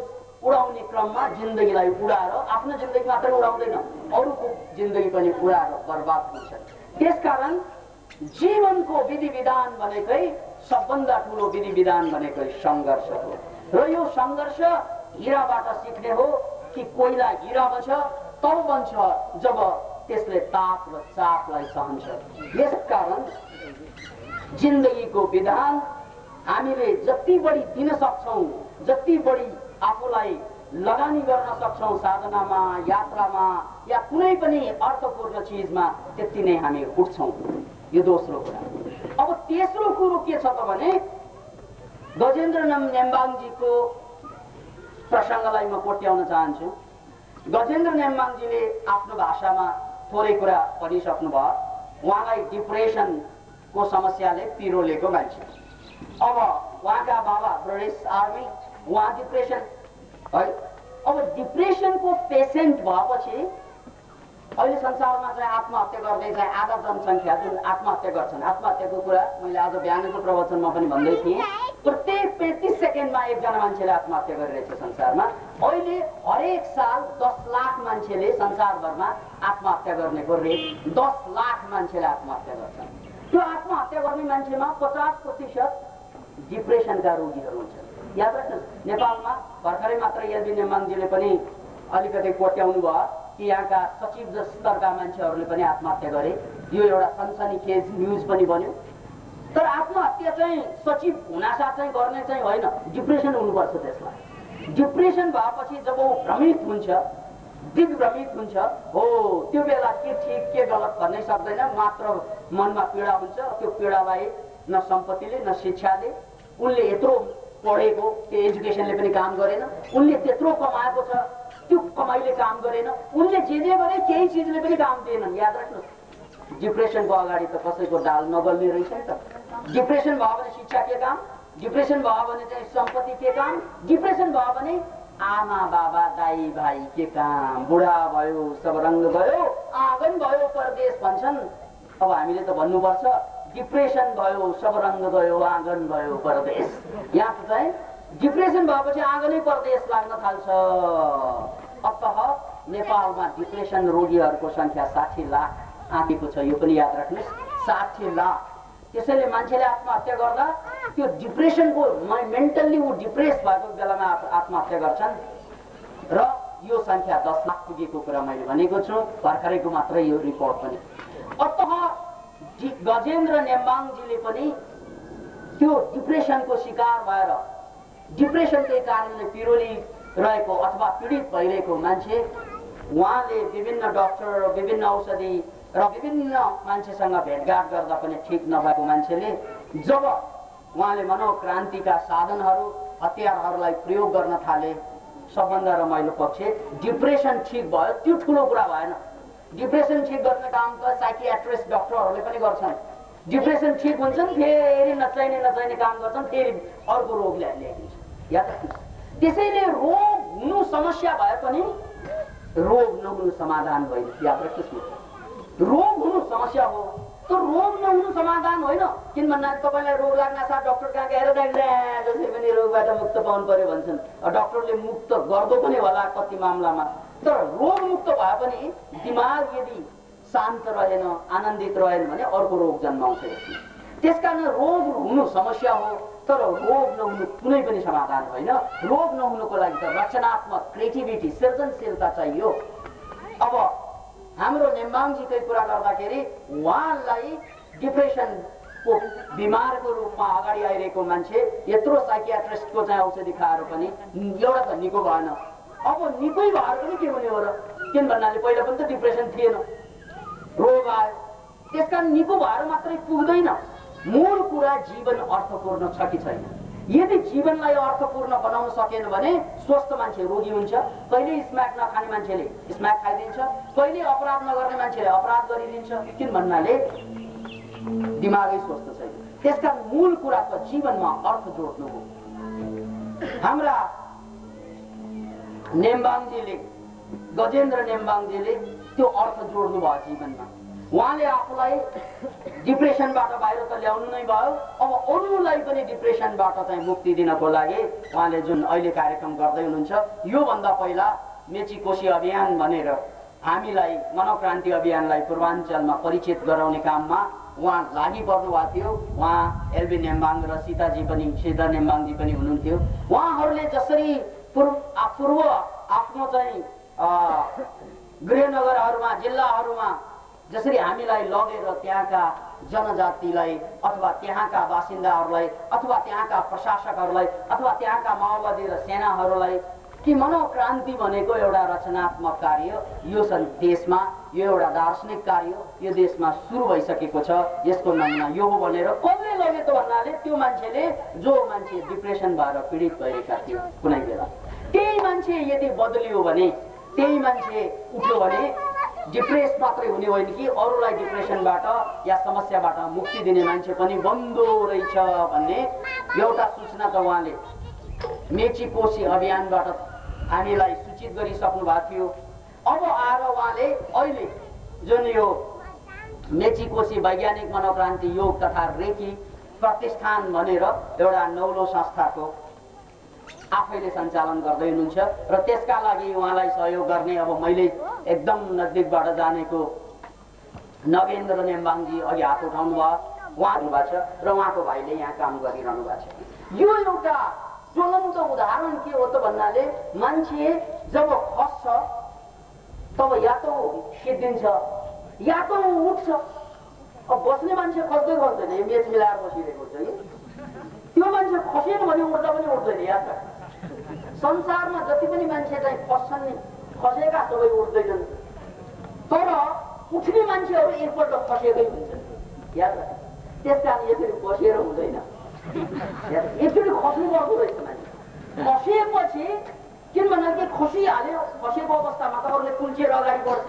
उडाउने क्रममा जिन्दगीलाई उडाएर, आफ्नो जिन्दगी मात्रै उडाउँदैन अरूको जिन्दगी पनि उडाएर बर्बाद हुन्छन्। त्यसकारण जीवनको विधि विधान भनेकै सबभन्दा ठुलो विधि विधान भनेकै सङ्घर्ष हो। र यो सङ्घर्ष हिराबाट सिक्ने हो कि कोइला हिरा बन्छ तब बन्छ जब त्यसले ताप र चापलाई सहन्छ। यसकारण जिन्दगीको विधान हामीले जति बढी दिन सक्छौँ, जति बढी आफूलाई लगानी गर्न सक्छौँ साधनामा, यात्रामा या कुनै पनि अर्थपूर्ण चिजमा, त्यति नै हामी उठ्छौँ। यो दोस्रो कुरा। अब तेस्रो कुरो के छ त भने गजेन्द्र नेम्बाङजीको प्रसङ्गलाई म कोट्याउन चाहन्छु। गजेन्द्र नेम्बाङजीले आफ्नो भाषामा थोरै कुरा भनिसक्नुभयो। उहाँलाई डिप्रेसनको समस्याले पिरोलेको मान्छे। अब उहाँका बाबा ब्रिटिस आर्मी, उहाँ डिप्रेसन है। अब डिप्रेसनको पेसेन्ट भएपछि अहिले संसारमा चाहिँ आत्महत्या गर्दै चाहिँ आधा जनसङ्ख्या जुन आत्महत्या गर्छन्, आत्महत्याको कुरा मैले आज बिहानको प्रवचनमा पनि भन्दै थिएँ, प्रत्येक 35 सेकेन्डमा एकजना मान्छेले आत्महत्या गरिरहेछ संसारमा। अहिले हरेक साल 10 लाख मान्छेले संसारभरमा आत्महत्या गर्नेको रेट 10 लाख मान्छेले आत्महत्या गर्छन्। त्यो आत्महत्या गर्ने मान्छेमा 50% डिप्रेसनका रोगीहरू हुन्छन्। याद राख्नुहोस्, नेपालमा भर्खरै मात्र एलबी नेमाङजीले पनि अलिकति कोट्याउनु भयो कि यहाँका सचिव स्तरका मान्छेहरूले पनि आत्महत्या गरे। यो एउटा सनसनीखेज न्युज पनि बन्यो। तर आत्महत्या चाहिँ सचिव हुनासाथ चाहिँ गर्ने चाहिँ होइन, डिप्रेसन हुनुपर्छ त्यसलाई। डिप्रेसन भएपछि जब ऊ भ्रमित हुन्छ, दिग्भ्रमित हुन्छ, हो त्यो बेला के ठिक के गलत भन्नै सक्दैन, मात्र मनमा पीडा हुन्छ। त्यो पीडालाई न सम्पत्तिले न शिक्षाले, उनले यत्रो पढेको त्यो एजुकेसनले पनि काम गरेन, उनले त्यत्रो कमाएको छ त्यो कमाइले काम गरेन, उनले जे गरे केही चिजले पनि काम दिएनन्। याद राख्नुहोस्, डिप्रेसनको अगाडि त कसैको दाल नगल्ने रहेछ नि त। डिप्रेसन भयो भने शिक्षा के काम, डिप्रेसन भयो भने चाहिँ सम्पत्ति के काम, डिप्रेसन भयो भने आमा बाबा दाई भाइ के काम, बुढा भयो सब रङ्ग भयो आँगन भयो परदेश भन्छन्। अब हामीले त भन्नुपर्छ डिप्रेसन भयो सब रङ्ग गयो आँगन भयो परदेश। यहाँ चाहिँ डिप्रेसन भएपछि आँगनै परदेश लाग्न थाल्छ। अतः नेपालमा डिप्रेसन रोगीहरूको संख्या 60 लाख आँटेको छ, यो पनि याद राख्नुहोस्, 60 लाख। त्यसैले मान्छेले आत्महत्या गर्दा त्यो डिप्रेसनको मेन्टल्ली ऊ डिप्रेस भएको बेलामा आत्महत्या गर्छन् र यो संख्या 10 लाख पुगेको कुरा मैले भनेको छु, भर्खरैको मात्र यो रिपोर्ट पनि। अतः गजेन्द्र नेम्बाङजीले पनि त्यो डिप्रेसनको शिकार भएर डिप्रेसनकै कारणले पिरोली रहेको अथवा पीडित भइरहेको मान्छे, उहाँले विभिन्न डाक्टर विभिन्न औषधि र विभिन्न मान्छेसँग भेटघाट गर्दा पनि ठिक नभएको मान्छेले जब उहाँले मनोक्रान्तिका साधनहरू हतियारहरूलाई प्रयोग गर्न थाले, सबभन्दा रमाइलो पक्ष डिप्रेसन ठिक भयो। त्यो ठुलो कुरा भएन। डिप्रेसन ठिक गर्ने काम त साइकियाट्रिस्ट डाक्टरहरूले पनि गर्छन्। डिप्रेसन ठिक हुन्छन् फेरि नचाहिने काम गर्छन्, फेरि अर्को रोग ल्याइदिन्छ। याद राख्नुहोस्, त्यसैले रोग हुनु समस्या भए पनि रोग नहुनु समाधान होइन। याद राख्नुहोस्, रोग हुनु समस्या हो, त्यो रोग नहुनु समाधान होइन। किन भन्दा तपाईँलाई रोग लाग्न साथ डाक्टर कहाँ गएर जसरी पनि रोगबाट मुक्त पाउनु पर्यो भन्छन्। डाक्टरले मुक्त गर्दो पनि होला कति मामलामा, तर रोग मुक्त भए पनि दिमाग यदि शान्त रहेन आनन्दित रहेन भने अर्को रोग जन्माउँछ। त्यसकारण रोग हुनु समस्या हो, तर रोग नहुनु कुनै पनि समाधान होइन। रोग नहुनुको लागि त रचनात्मक क्रिएटिभिटी सृजनशीलता चाहियो। अब हाम्रो नेम्बाङजीकै कुरा गर्दाखेरि उहाँलाई डिप्रेसनको बिमारको रूपमा अगाडि आइरहेको मान्छे यत्रो साइकियाट्रिस्टको चाहिँ औषधि खाएर पनि एउटा त निको भएन। अब निकै भएर पनि के हुने हो र? किन भन्नाले पहिला पनि त डिप्रेसन थिएन, रोग आयो। त्यसकारण निको भएर मात्रै पुग्दैन। मूल कुरा जीवन अर्थपूर्ण छ कि छैन। यदि जीवनलाई अर्थपूर्ण बनाउन सकेन भने स्वस्थ मान्छे रोगी हुन्छ। कहिले स्म्याक नखाने मान्छेले स्म्याक खाइदिन्छ, कहिले अपराध नगर्ने मान्छेले अपराध गरिदिन्छ। किन भन्नाले दिमागै स्वस्थ छैन। त्यसका मूल कुरा त जीवनमा अर्थ जोड्नु हो। हाम्रा नेम्बाङजीले गजेन्द्र नेम्बाङजीले त्यो अर्थ जोड्नु भयो जीवनमा। उहाँले आफूलाई डिप्रेसनबाट बाहिर त ल्याउनु नै भयो, अब अरूलाई पनि डिप्रेसनबाट चाहिँ मुक्ति दिनको लागि उहाँले जुन अहिले कार्यक्रम गर्दै हुनुहुन्छ, योभन्दा पहिला मेची कोशी अभियान भनेर हामीलाई मनोक्रान्ति अभियानलाई पूर्वाञ्चलमा परिचित गराउने काममा उहाँ लागि पर्नु भएको थियो। उहाँ एलबी नेम्बाङ र सीता नेम्बाङजी पनि हुनुहुन्थ्यो। उहाँहरूले जसरी पूर्व आफ्नो चाहिँ गृहनगरहरूमा जिल्लाहरूमा जसरी हामीलाई लगेर त्यहाँका जनजातिलाई अथवा त्यहाँका बासिन्दाहरूलाई अथवा त्यहाँका प्रशासकहरूलाई अथवा त्यहाँका माओवादी र सेनाहरूलाई कि मनोक्रान्ति भनेको एउटा रचनात्मक कार्य, यो देशमा यो एउटा दार्शनिक कार्य यो देशमा सुरु भइसकेको छ, यसको नमुना यो हो भनेर कसले लगे त भन्नाले त्यो मान्छेले जो मान्छे डिप्रेसन भएर पीडित भएका थियो कुनै बेला, त्यही मान्छे यदि बदलियो भने, त्यही मान्छे उठ्यो भने डिप्रेस मात्रै हुने होइन कि अरूलाई डिप्रेसनबाट या समस्याबाट मुक्ति दिने मान्छे पनि बन्दो रहेछ भन्ने एउटा सूचना त उहाँले मेची कोशी अभियानबाट हामीलाई सूचित गरिसक्नु भएको थियो। अब आएर उहाँले अहिले जुन यो मेची कोशी वैज्ञानिक मनोक्रान्ति योग तथा रेखी प्रतिष्ठान भनेर एउटा नौलो संस्थाको आफैले सञ्चालन गर्दै हुनुहुन्छ र त्यसका लागि उहाँलाई सहयोग गर्ने अब मैले एकदम नजिकबाट जानेको नगेन्द्र नेम्बाङजी अघि हात उठाउनु भयो, उहाँ हुनुभएको छ र उहाँको भाइले यहाँ काम गरिरहनु भएको छ। यो एउटा ज्वलन्त उदाहरण के हो त भन्नाले मान्छे जब खस्छ तब या त सिद्धिन्छ या त उठ्छ। अब बस्ने मान्छे खस्दै खस्दैन, यो मेच मिलाएर बसिरहेको छ कि त्यो मान्छे खसेन भने उठ्दा पनि उठ्दैन। याद राख, संसारमा जति पनि मान्छे चाहिँ खस्छन् नि, खसेका सबै उठ्दैछन्, तर उठ्ने मान्छेहरू एकपल्ट खसेकै हुन्छन्। याद राख, त्यस कारण यसरी बसेर हुँदैन, एकचोटि खस्नु पर्दो रहेछ मान्छे। खसेपछि किनभने खसिहाल्यो, खसेको अवस्थामा त अरूले कुल्चिएर अगाडि बढ्छ,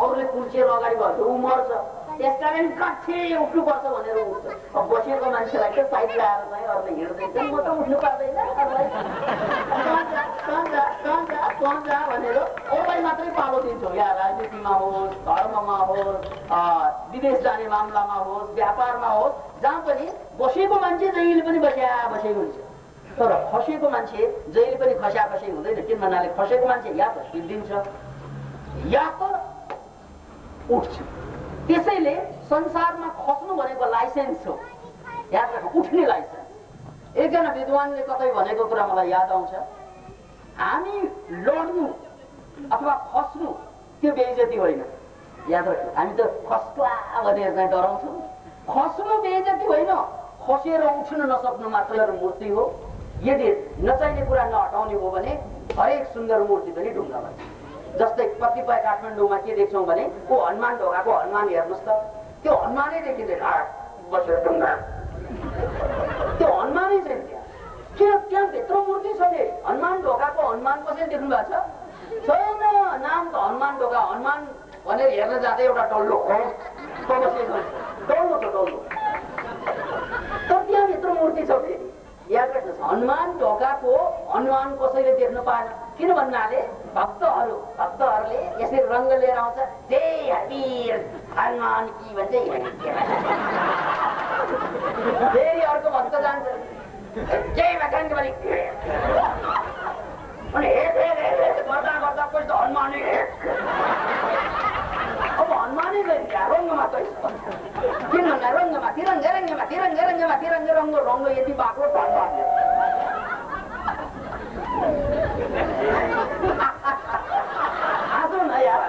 अरूले कुल्चिएर अगाडि बढ्छ ऊ मर्छ, त्यसकारण कठे उठ्नुपर्छ भनेर उठ्छ। अब बसेको मान्छेलाई त साइड लगाएर चाहिँ अरूले हिँड्दैछन्, म त उठ्नु पार्दैन भनेर अरूलाई मात्रै पालो दिन्छौँ। या राजनीतिमा होस्, धर्ममा होस्, विदेश जाने मामलामा होस्, व्यापारमा होस्, जहाँ पनि बसेको मान्छे जहिले पनि बसेको हुन्छ, तर खसेको मान्छे जहिले पनि खसे हुँदैन। किन भन्नाले खसेको मान्छे या त सिद्धिन्छ या त उठ्छ। त्यसैले संसारमा खस्नु भनेको लाइसेन्स हो, याद राख, उठ्ने लाइसेन्स। एकजना विद्वानले कतै भनेको कुरा मलाई याद आउँछ, हामी लड्नु अथवा खस्नु त्यो बेइज्जती होइन। याद राख, हामी त खस्ला भनेर चाहिँ डराउँछौँ। खस्नु बेइज्जती होइन, खसेर उठ्न नसक्नु मात्र मूर्ति हो। यदि नचाहिने कुरा नहटाउने हो भने हरेक सुन्दर मूर्ति पनि ढुङ्गा भन्छ। जस्तै कतिपय काठमाडौँमा के देख्छौँ भने को हनुमान ढोकाको हनुमान हेर्नुहोस् त, त्यो हनुमानै देखिँदैन, बसेर ढुङ्गा, त्यो हनुमानै छैन त्यहाँ। त्यहाँ भित्र मूर्ति छ नि, हनुमान ढोकाको हनुमान कसैले देख्नु भएको छ? छैन, नाम त हनुमान ढोका, हनुमान भनेर हेर्न जाँदै एउटा डल्लो हो, डल्लो छ डल्लो, तर त्यहाँभित्र मूर्ति छ फेरि। याद राख्नुहोस्, हनुमान ढोकाको हनुमान कसैले देख्न पाएन। किन भन्नाले भक्तहरूले यसरी रङ्ग लिएर आउँछ, जय हरिर हनुमान की भन्छ, फेरि अर्को भक्त जान्छ जय बजरङ्ग बली, अनि गर्दा गर्दा कोही त हनुमानै, अब हनुमानै गयो रङ्गमा त। किन भन्दा रङ्गमा तिरङ्ग रङ्ग यति बाक्लो ढल्छ। हाँसो न यार,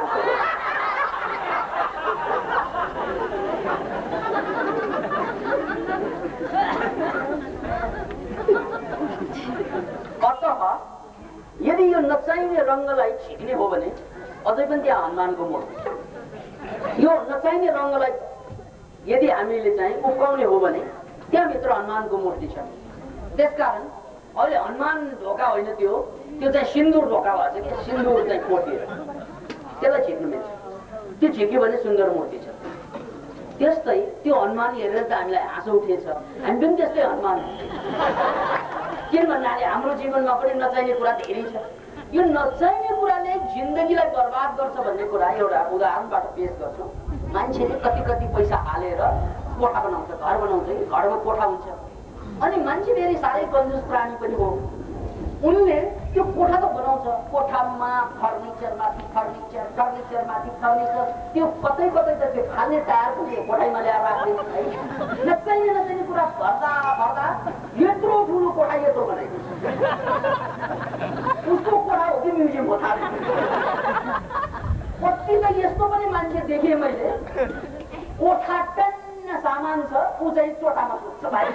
अतः यदि यो नचाहिने रङ्गलाई छिक्ने हो भने अझै पनि त्यहाँ हनुमानको मूर्ति छ। यो नचाहिने रङ्गलाई यदि हामीले चाहिँ उब्काउने हो भने त्यहाँभित्र हनुमानको मूर्ति छ। त्यसकारण अहिले हनुमान ढोका होइन, त्यो चाहिँ सिन्दुर ढोका भएछ कि सिन्दुर चाहिँ कोटिएर त्यसलाई झिक्नु मिल्छ। त्यो झिक्यो भने सुन्दर मूर्ति छ। त्यस्तै त्यो हनुमान हेरेर त हामीलाई हाँसो उठेछ, हामी पनि त्यस्तै हनुमान। किन भन्नाले हाम्रो जीवनमा पनि नचाहिने कुरा धेरै छ। यो नचाहिने कुराले जिन्दगीलाई बर्बाद गर्छ भन्ने कुरा एउटा उदाहरणबाट पेश गर्छु। मान्छेले कति पैसा हालेर कोठा बनाउँछ, घर बनाउँछ कि घरमा कोठा हुन्छ, अनि मान्छे फेरि साह्रै कन्जुस प्राणी पनि हो। उनले त्यो कोठा त बनाउँछ, कोठामा फर्निचर माथि फर्निचर, त्यो कतै त त्यो फाल्ने टायर पनि कोठामा ल्याएर राख्दैन है। नचाहिने कुरा भर्दा यत्रो ठुलो कोठा यत्रो बनाइदिन्छ, उसको कोठा हो कि म्युजियम हो थाहा। कति त यस्तो पनि मान्छे देखेँ मैले, कोठा टन्न सामान छ, ऊ चाहिँ चोटामा सुत्छ भाइ।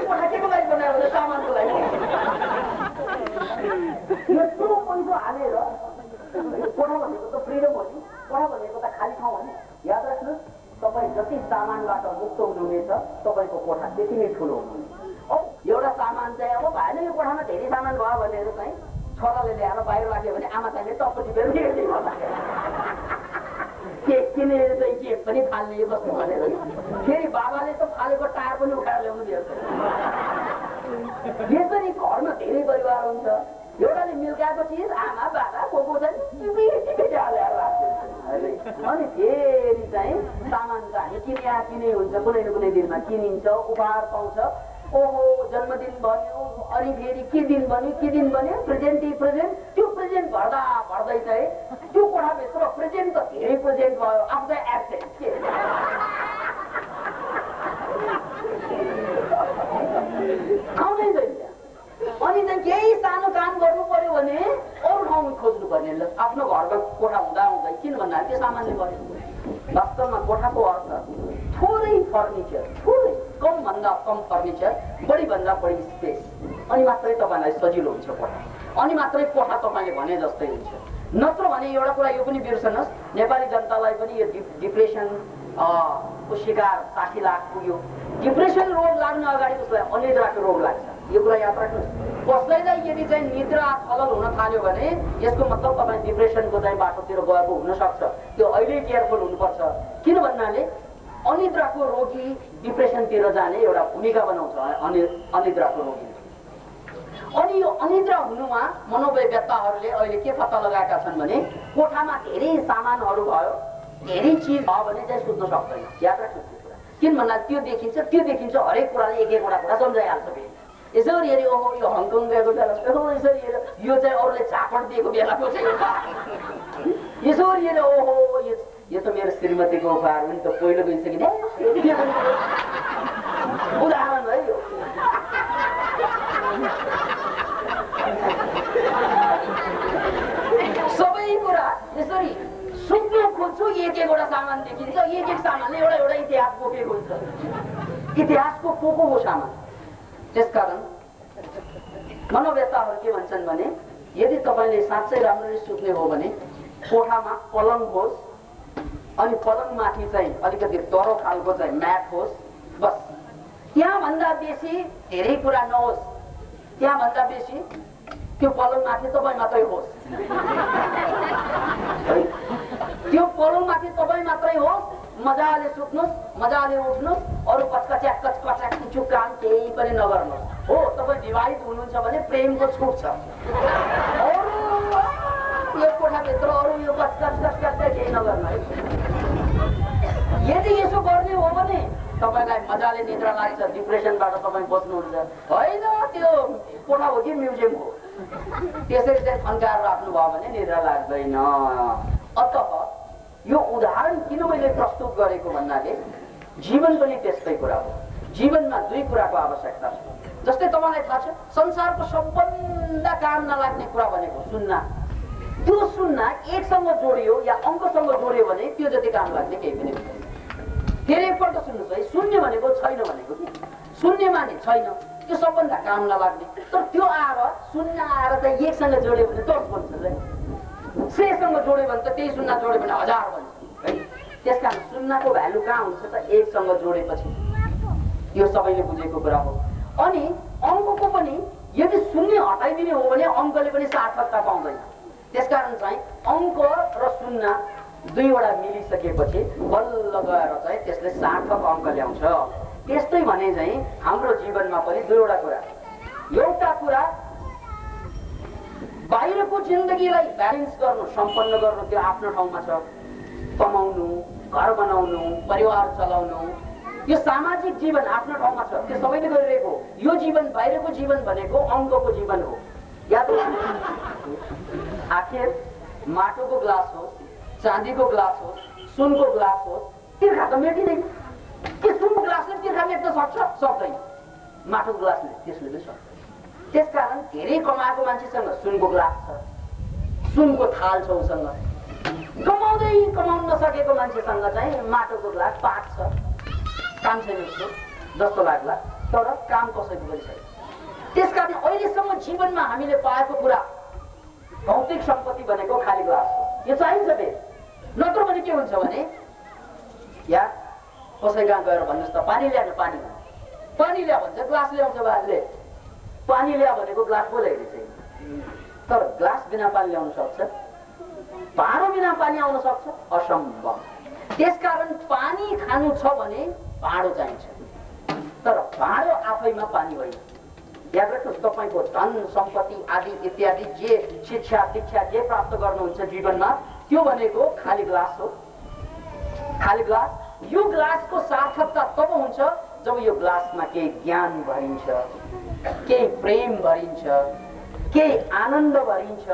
कोठा के को लागि बनायो भने सामानको लागि। यत्रो पैसा हालेर कोठा भनेको त फ्रिडम हो नि, कोठा भनेको त खाली ठाउँ हो नि। याद राख्नुहोस्, तपाईँ जति सामानबाट मुक्त हुनुहुनेछ तपाईँको कोठा त्यति नै ठुलो हुनुहुन्छ। अब एउटा सामान चाहिँ अब भएन यो कोठामा धेरै सामान भयो भनेर चाहिँ छोराले ल्याएर बाहिर राख्यो भने आमा चाहिँले टप्पो टिपेर के किनेर चाहिँ के पनि फाल्ने कस्तो भनेर, फेरि बाबाले त फालेको टायर पनि उठाएर ल्याउनु दिएको। यसरी घरमा धेरै परिवार हुन्छ, एउटाले मिल्काएको चिज आमा बाबा को चाहिँ अनि फेरि चाहिँ सामान त हामी किने हुन्छ, कुनै न कुनै दिनमा किनिन्छ, उपहार पाउँछ। ओहो जन्मदिन भन्यो, अनि फेरि के दिन भन्यो प्रेजेन्ट त्यो प्रेजेन्ट भर्दै चाहिँ त्यो कोठाभित्र प्रेजेन्ट त धेरै प्रेजेन्ट भयो, आफू चाहिँ एब्सेन्ट के आउँदैन। अनि चाहिँ केही सानो काम गर्नु पर्यो भने अरू ठाउँमा खोज्नु पर्ने। आफ्नो घरको कोठा हुँदा किन भन्दा त्यो सामानले गर्यो। वास्तवमा कोठाको अर्थ थोरै फर्निचर, थोरै कमभन्दा कम फर्निचर, बढीभन्दा बढी स्पेस, अनि मात्रै तपाईँलाई सजिलो हुन्छ कोठा, अनि मात्रै कोठा तपाईँले भने जस्तै हुन्छ। नत्र भने एउटा कुरा यो पनि बिर्सनुहोस्, नेपाली जनतालाई पनि यो डिप्रेसन को शिकार 60 लाख पुग्यो। डिप्रेसन रोग लाग्न अगाडि उसलाई अनिद्राको रोग लाग्छ। यो कुरा याद राख्नुहोस्। कसैलाई यदि चाहिँ निद्रा खलल हुन थाल्यो भने यसको मतलब तपाईँ डिप्रेसनको चाहिँ बाटोतिर गएको हुन सक्छ। त्यो अहिले केयरफुल हुनुपर्छ। किन भन्नाले अनिद्राको रोगी डिप्रेसनतिर जाने एउटा भूमिका बनाउँछ अनिद्राको रोगी। अनि यो अनिद्रा हुनुमा मनोवैज्ञानिकहरूले अहिले के पत्ता लगाएका छन् भने कोठामा धेरै सामानहरू भयो, धेरै चिज भयो भने चाहिँ सुत्न सक्दैन। याद राख्नुहोस् त्यो कुरा। किन भन्दा त्यो देखिन्छ हरेक कुराले एक एकवटा कुरा सम्झाइहाल्छ। फेरि यसो हेऱ्यो, ओहो यो हङकङ गएको बेला, यसो हेऱ्यो यो चाहिँ अरूले झापड दिएको बेलाको चाहिँ यसो हेऱ्यो, ओहो यो त मेरो श्रीमतीको उपहार हो नि त, पहिलो गइसक्यो उदाहरण है यो। सबै कुरा यसरी सुत्न खोज्छु, एक एकवटा सामान देखिन्छ, एक एक सामानले एउटा इतिहास बोकेको हुन्छ, इतिहासको पोको हो सामान। त्यसकारण मनोवेत्ताहरू के भन्छन् भने यदि तपाईँले साँच्चै राम्ररी सुत्ने हो भने कोठामा पलङ होस्, अनि पलङमाथि चाहिँ अलिकति तरो खालको चाहिँ म्याट होस्, बस। त्यहाँभन्दा बेसी धेरै कुरा नहोस्, त्यहाँभन्दा बेसी त्यो पलङमाथि तपाईँ मात्रै होस्, त्यो पलङमाथि तपाईँ मात्रै होस्। मजाले सुत्नुहोस्, मजाले उठ्नुहोस्, अरू कचकच्याक चुक काम केही पनि नगर्नुहोस्। हो तपाईँ विवाहित हुनुहुन्छ भने प्रेमको छुट छ। अरू यो कोठाभित्र अरू यो कचकच केही नगर्नु है। यदि यसो गर्ने हो भने तपाईँलाई मजाले निद्रा लाग्छ, डिप्रेसनबाट तपाईँ बच्नुहुन्छ। होइन त्यो कोठा हो कि म्युजियम हो, त्यसरी चाहिँ थन्काएर राख्नुभयो भने निद्रा लाग्दैन। अत यो उदाहरण किन मैले प्रस्तुत गरेको भन्नाले जीवन पनि त्यस्तै कुरा हो। जीवनमा दुई कुराको आवश्यकता छ। जस्तै तपाईँलाई थाहा छ संसारको सबभन्दा काम नलाग्ने कुरा भनेको सुन्ना। त्यो सुन्ना एकसँग जोडियो या अङ्कसँग जोडियो भने त्यो जति काम लाग्ने केही पनि हुँदैन। फेरि एकपल्ट सुन्नुहोस् है, शून्य भनेको छैन भनेको कि शून्य माने छैन, त्यो सबभन्दा काम नलाग्ने। तर त्यो आएर शून्य आएर चाहिँ एकसँग जोड्यो भने 10 बन्छ है, 6सँग जोड्यो भने त त्यही शून्य जोड्यो भने 1000 बन्छ है। त्यसकारण शून्यको भ्यालु कहाँ हुन्छ त एकसँग जोडेपछि। यो सबैले बुझेको कुरा हो। अनि अङ्कको पनि यदि शून्य हटाइदिने हो भने अङ्कले पनि सार्थकता पाउँदैन। त्यसकारण चाहिँ अङ्क र शून्य दुईवटा मिलिसकेपछि बल्ल गएर चाहिँ त्यसले सार्थक अङ्क ल्याउँछ। त्यस्तै भने चाहिँ हाम्रो जीवनमा पनि दुईवटा कुरा। एउटा कुरा बाहिरको जिन्दगीलाई ब्यालेन्स गर्नु, सम्पन्न गर्नु त्यो आफ्नो ठाउँमा छ। कमाउनु, घर बनाउनु, परिवार चलाउनु, यो सामाजिक जीवन आफ्नो ठाउँमा छ, त्यो सबैले गरिरहेको। यो जीवन बाहिरको जीवन भनेको अङ्कको जीवन हो। याद आखिर माटोको ग्लास होस्, चाँदीको ग्लास होस्, सुनको ग्लास होस्, तिर्खा त मेटिँदैन। के सुनको ग्लासले तिर्खा मेट्न सक्छ? सक्दैन। माटोको ग्लासले त्यसले पनि सक्छ। त्यसकारण धेरै कमाएको मान्छेसँग सुनको ग्लास छ, सुनको थाल छ उसँग। कमाउन नसकेको मान्छेसँग चाहिँ माटोको ग्लास पात छ, काम छैन उसको जस्तो लाग्ला, तर काम कसैको पनि छैन। त्यसकारण अहिलेसम्म जीवनमा हामीले पाएको कुरा भौतिक सम्पत्ति भनेको खाली ग्लास हो। यो चाहिन्छ फेरि, नत्र भने के हुन्छ भने या कसै कहाँ गएर भन्नुहोस् त पानी ल्याउनु, पानी ल्या भन्छ, ग्लास ल्याउँछ बाले, पानी ल्या भनेको ग्लास पो ल्याइदिन्छ। तर ग्लास बिना पानी ल्याउन सक्छ? भाँडो बिना पानी आउन सक्छ? असम्भव। त्यसकारण पानी खानु छ भने भाँडो चाहिन्छ, तर भाँडो आफैमा पानी होइन। याद राख्नुहोस्, तपाईँको धन सम्पत्ति आदि इत्यादि जे शिक्षा दीक्षा जे प्राप्त गर्नुहुन्छ जीवनमा, त्यो भनेको खाली ग्लास हो। खाली ग्लास। यो ग्लासको सार्थकता तब हुन्छ जब यो ग्लासमा केही ज्ञान भरिन्छ, केही प्रेम भरिन्छ, केही आनन्द भरिन्छ,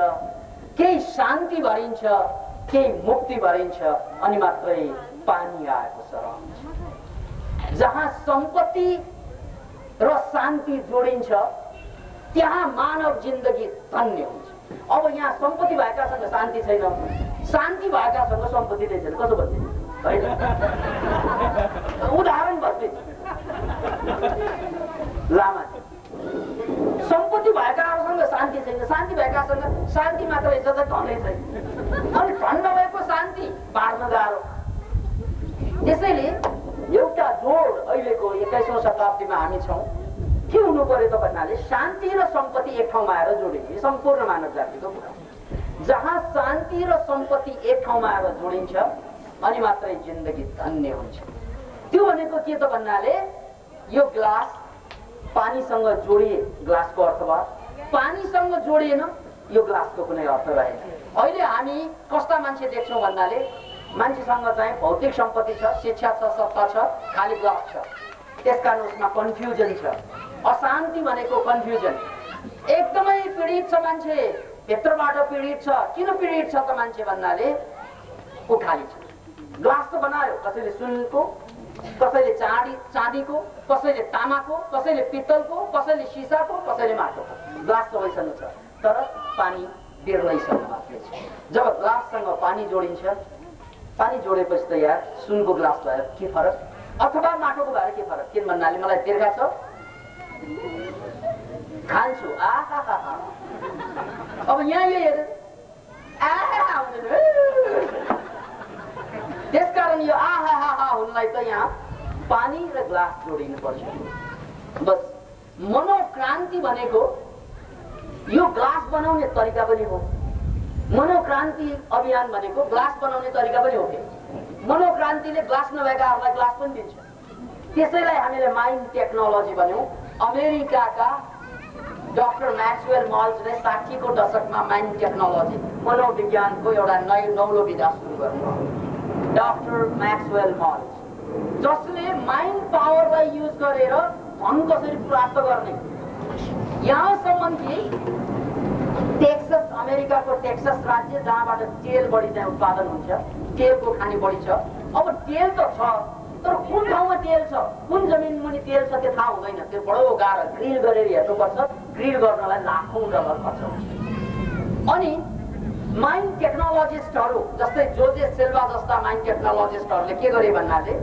केही शान्ति भरिन्छ, केही मुक्ति भरिन्छ, अनि मात्रै पानी आएको छ। जहाँ सम्पत्ति र शान्ति जोडिन्छ त्यहाँ मानव जिन्दगी धन्य हुन्छ। अब यहाँ सम्पत्ति भएकासँग शान्ति छैन, शान्ति भएकासँग सम्पत्ति नै छैन, कसो भन्ने होइन? उदाहरण भन्दिन्छु, लामाजी, सम्पत्ति भएकासँग शान्ति छैन, शान्ति भएकासँग शान्ति मात्रै छ त धनै छैन, अनि धन नभएको शान्ति बाँड्न गाह्रो। त्यसैले एउटा जोड अहिलेको 21औं शताब्दीमा हामी छौँ, के हुनु पर्यो त भन्नाले शान्ति र सम्पत्ति एक ठाउँमा आएर जोडिन्छ। सम्पूर्ण मानव जातिको कुरा, जहाँ शान्ति र सम्पत्ति एक ठाउँमा आएर जोडिन्छ अनि मात्रै जिन्दगी धन्य हुन्छ। त्यो भनेको के त भन्नाले यो ग्लास पानीसँग जोडिए ग्लासको अर्थ भयो, पानीसँग जोडिएन यो ग्लासको कुनै अर्थ रहेन। अहिले हामी कस्ता मान्छे देख्छौँ भन्नाले मान्छेसँग चाहिँ भौतिक सम्पत्ति छ, शिक्षा छ, सत्ता छ, खाली ग्लास छ, त्यसकारण उसमा कन्फ्युजन छ। अशान्ति भनेको कन्फ्युजन। एकदमै पीडित छ मान्छे, भित्रबाट पीडित छ। किन पीडित छ त मान्छे भन्नाले ऊ खाली छ। ग्लास त बनायो, कसैले सुनको, कसैले चाँदीको, कसैले तामाको, कसैले पित्तलको, कसैले सिसाको, कसैले माटोको। ग्लास त वैसँग छ, तर पानी बिर्लैसँग मात्रै छ। जब ग्लाससँग पानी जोडिन्छ, पानी जोडेपछि त यार सुनको ग्लास भयो, के फरक? अथवा माटोको भएर के फरक? किन भन्नाले मलाई तिर्खा छ, खान्छु, आहा। अब यहाँ यो हेर, आहा हुँदैन। त्यसकारण यो आहा हुनलाई त यहाँ पानी र ग्लास जोडिनु पर्छ। बस मनोक्रान्ति भनेको यो ग्लास बनाउने तरिका पनि हो। मनोक्रान्ति अभियान भनेको ग्लास बनाउने तरिका पनि हो। मनोक्रान्तिले ग्लास नभएकाहरूलाई ग्लास पनि दिन्छ। त्यसैलाई हामीले माइन्ड टेक्नोलोजी भन्यौं। अमेरिकाका डाक्टर म्याक्सवेल मल्जले 60 को दशकमा माइन्ड टेक्नोलोजी मनोविज्ञानको एउटा नौलो विधा सुरु गर्नुभयो। डाक्टर म्याक्सवेल मल्ज, जसले माइन्ड पावरलाई युज गरेर धन कसरी प्राप्त गर्ने, यहाँसम्म कि टेक्सस, अमेरिकाको टेक्सस राज्य जहाँबाट तेल बढी चाहिँ उत्पादन हुन्छ, तेलको खानी बढी छ। अब तेल त छ, तर कुन ठाउँमा तेल छ, कुन जमिन मुनि तेल छ त्यो थाहा हुँदैन। त्यो बडो गाह्रो, ग्रिल गरेर हेर्नुपर्छ। ग्रिल गर्नलाई लाखौं डलर खर्च हुन्छ। अनि माइन्ड टेक्नोलोजिस्टहरू जस्तै जोजेफ सिल्वा जस्ता माइन्ड टेक्नोलोजिस्टहरूले के गरे भन्नाले